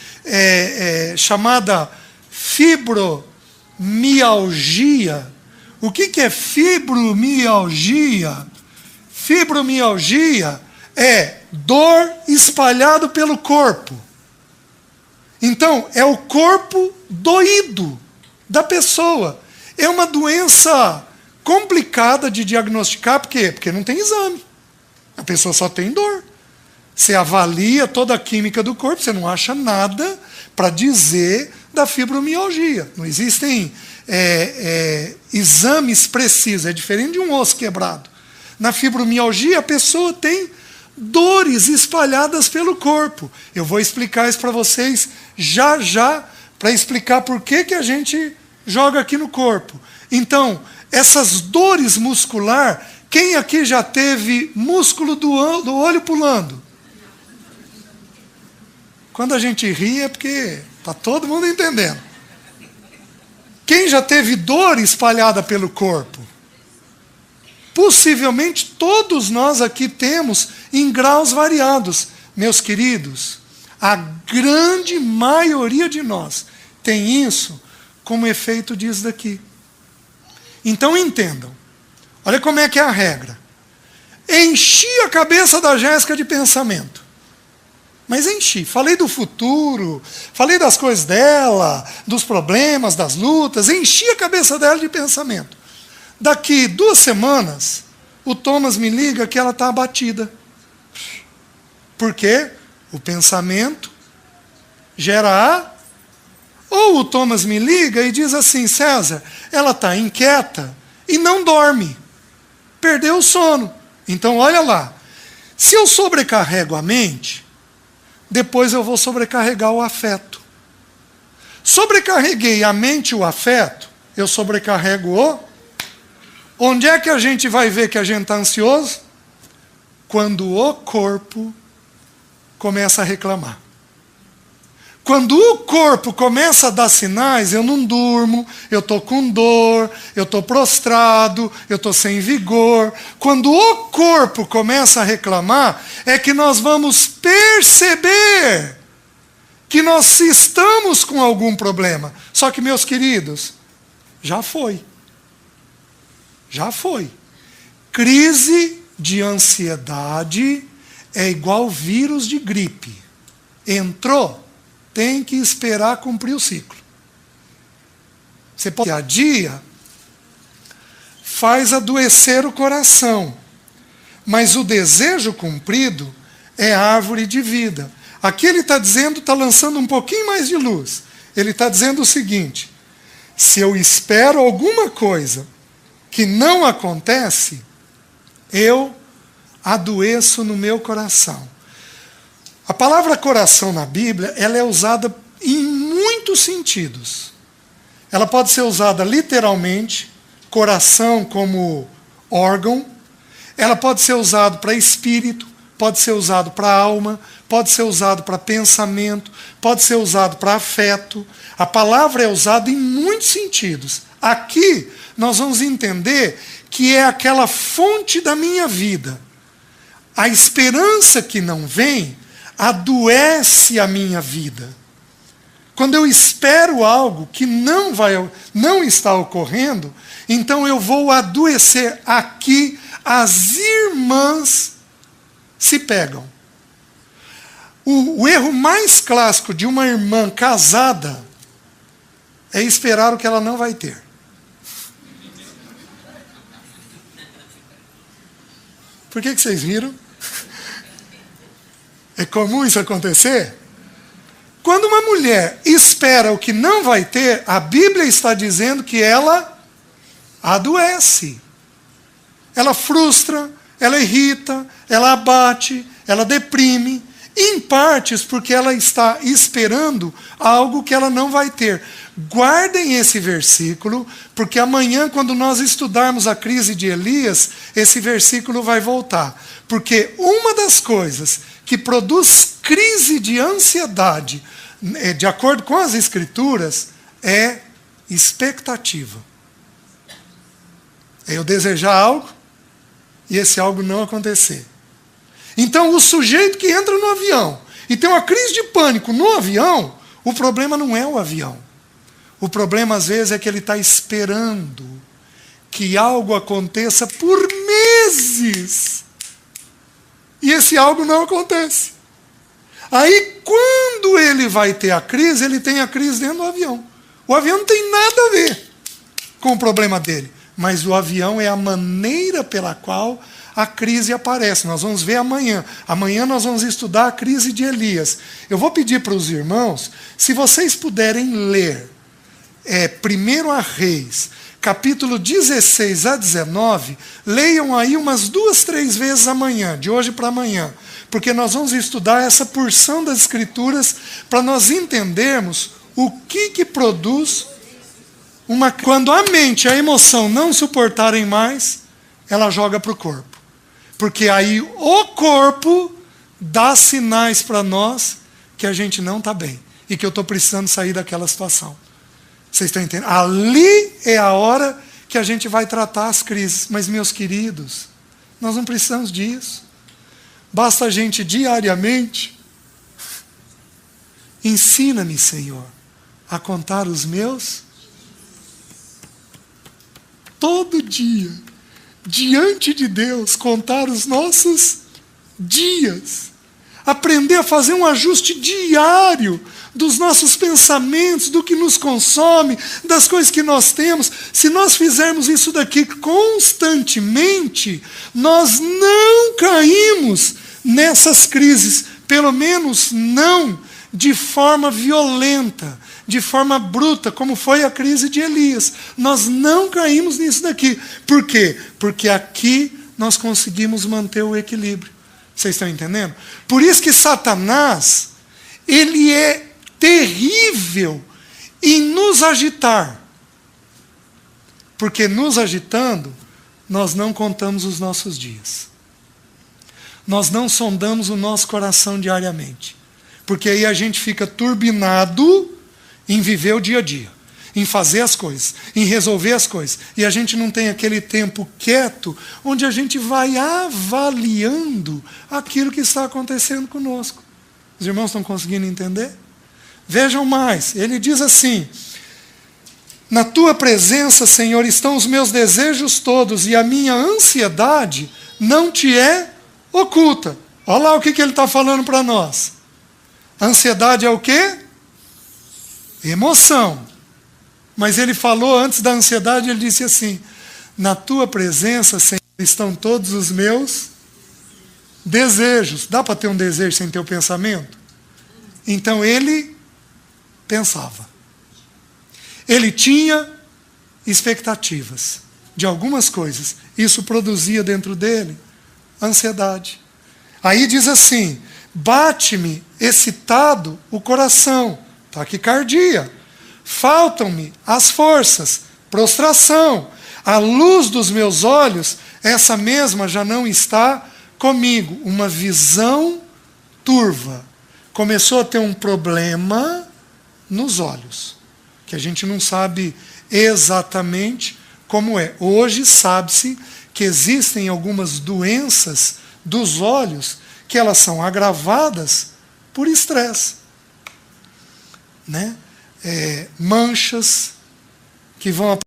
chamada fibromialgia? O que é fibromialgia? Fibromialgia é dor espalhado pelo corpo. Então, é o corpo doído da pessoa. É uma doença complicada de diagnosticar, por quê? Porque não tem exame. A pessoa só tem dor. Você avalia toda a química do corpo, você não acha nada para dizer da fibromialgia. Não existem exames precisos, é diferente de um osso quebrado. Na fibromialgia, a pessoa tem dores espalhadas pelo corpo. Eu vou explicar isso para vocês já já, para explicar por que a gente joga aqui no corpo. Então, essas dores muscular, quem aqui já teve músculo do olho pulando? Quando a gente ri é porque está todo mundo entendendo. Quem já teve dor espalhada pelo corpo? Possivelmente todos nós aqui temos em graus variados. Meus queridos, a grande maioria de nós tem isso como efeito disso daqui. Então entendam. Olha como é que é a regra. Enchi a cabeça da Jéssica de pensamento. Mas enchi. Falei do futuro, falei das coisas dela, dos problemas, das lutas. Enchi a cabeça dela de pensamento. Daqui 2 semanas, o Thomas me liga que ela está abatida. Por quê? O pensamento gera Ou o Thomas me liga e diz assim: César, ela está inquieta e não dorme. Perdeu o sono. Então, olha lá. Se eu sobrecarrego a mente, depois eu vou sobrecarregar o afeto. Sobrecarreguei a mente e o afeto, eu sobrecarrego o... Onde é que a gente vai ver que a gente está ansioso? Quando o corpo começa a reclamar. Quando o corpo começa a dar sinais, eu não durmo, eu estou com dor, eu estou prostrado, eu estou sem vigor. Quando o corpo começa a reclamar, é que nós vamos perceber que nós estamos com algum problema. Só que, meus queridos, já foi. Já foi. Crise de ansiedade é igual vírus de gripe. Entrou, tem que esperar cumprir o ciclo. Você pode adia, faz adoecer o coração, mas o desejo cumprido é árvore de vida. Aqui ele está dizendo, está lançando um pouquinho mais de luz. Ele está dizendo o seguinte: se eu espero alguma coisa que não acontece, eu adoeço no meu coração. A palavra coração na Bíblia, ela é usada em muitos sentidos. Ela pode ser usada literalmente, coração como órgão. Ela pode ser usada para espírito, pode ser usado para alma, pode ser usado para pensamento, pode ser usado para afeto. A palavra é usada em muitos sentidos. Aqui nós vamos entender que é aquela fonte da minha vida. A esperança que não vem adoece a minha vida. Quando eu espero algo que não está ocorrendo, então eu vou adoecer. Aqui as irmãs se pegam. O erro mais clássico de uma irmã casada é esperar o que ela não vai ter. Por que vocês riram? É comum isso acontecer? Quando uma mulher espera o que não vai ter, a Bíblia está dizendo que ela adoece. Ela frustra, ela irrita, ela abate, ela deprime, em partes porque ela está esperando algo que ela não vai ter. Guardem esse versículo, porque amanhã, quando nós estudarmos a crise de Elias, esse versículo vai voltar. Porque uma das coisas que produz crise de ansiedade, de acordo com as Escrituras, é expectativa. É eu desejar algo e esse algo não acontecer. Então, o sujeito que entra no avião e tem uma crise de pânico no avião, o problema não é o avião. O problema, às vezes, é que ele está esperando que algo aconteça por meses. E esse algo não acontece. Aí, quando ele vai ter a crise, ele tem a crise dentro do avião. O avião não tem nada a ver com o problema dele. Mas o avião é a maneira pela qual a crise aparece. Nós vamos ver amanhã. Amanhã nós vamos estudar a crise de Elias. Eu vou pedir para os irmãos, se vocês puderem ler 1 Reis, capítulo 16 a 19, leiam aí umas 2, 3 vezes amanhã, de hoje para amanhã. Porque nós vamos estudar essa porção das Escrituras para nós entendermos o que produz quando a mente e a emoção não suportarem mais, ela joga para o corpo. Porque aí o corpo dá sinais para nós que a gente não está bem e que eu estou precisando sair daquela situação. Vocês estão entendendo? Ali é a hora que a gente vai tratar as crises. Mas, meus queridos, nós não precisamos disso. Basta a gente diariamente, ensina-me, Senhor, a contar os meus todo dia, diante de Deus, contar os nossos dias. Aprender a fazer um ajuste diário dos nossos pensamentos, do que nos consome, das coisas que nós temos. Se nós fizermos isso daqui constantemente, nós não caímos nessas crises, pelo menos não de forma violenta, de forma bruta, como foi a crise de Elias. Nós não caímos nisso daqui. Por quê? Porque aqui nós conseguimos manter o equilíbrio. Vocês estão entendendo? Por isso que Satanás, ele é terrível em nos agitar. Porque nos agitando, nós não contamos os nossos dias. Nós não sondamos o nosso coração diariamente. Porque aí a gente fica turbinado em viver o dia a dia, em fazer as coisas, em resolver as coisas. E a gente não tem aquele tempo quieto, onde a gente vai avaliando aquilo que está acontecendo conosco. Os irmãos estão conseguindo entender? Vejam mais, ele diz assim: na tua presença, Senhor, estão os meus desejos todos, e a minha ansiedade não te é oculta. Olha lá o que ele está falando para nós. Ansiedade é o quê? Emoção. Mas ele falou antes da ansiedade, ele disse assim: na tua presença, Senhor, estão todos os meus desejos. Dá para ter um desejo sem ter o pensamento? Então ele pensava. Ele tinha expectativas de algumas coisas. Isso produzia dentro dele ansiedade. Aí diz assim: bate-me excitado o coração, taquicardia. Faltam-me as forças, prostração. A luz dos meus olhos, essa mesma já não está comigo. Uma visão turva. Começou a ter um problema nos olhos, que a gente não sabe exatamente como é. Hoje sabe-se que existem algumas doenças dos olhos que elas são agravadas por estresse, né? Manchas que vão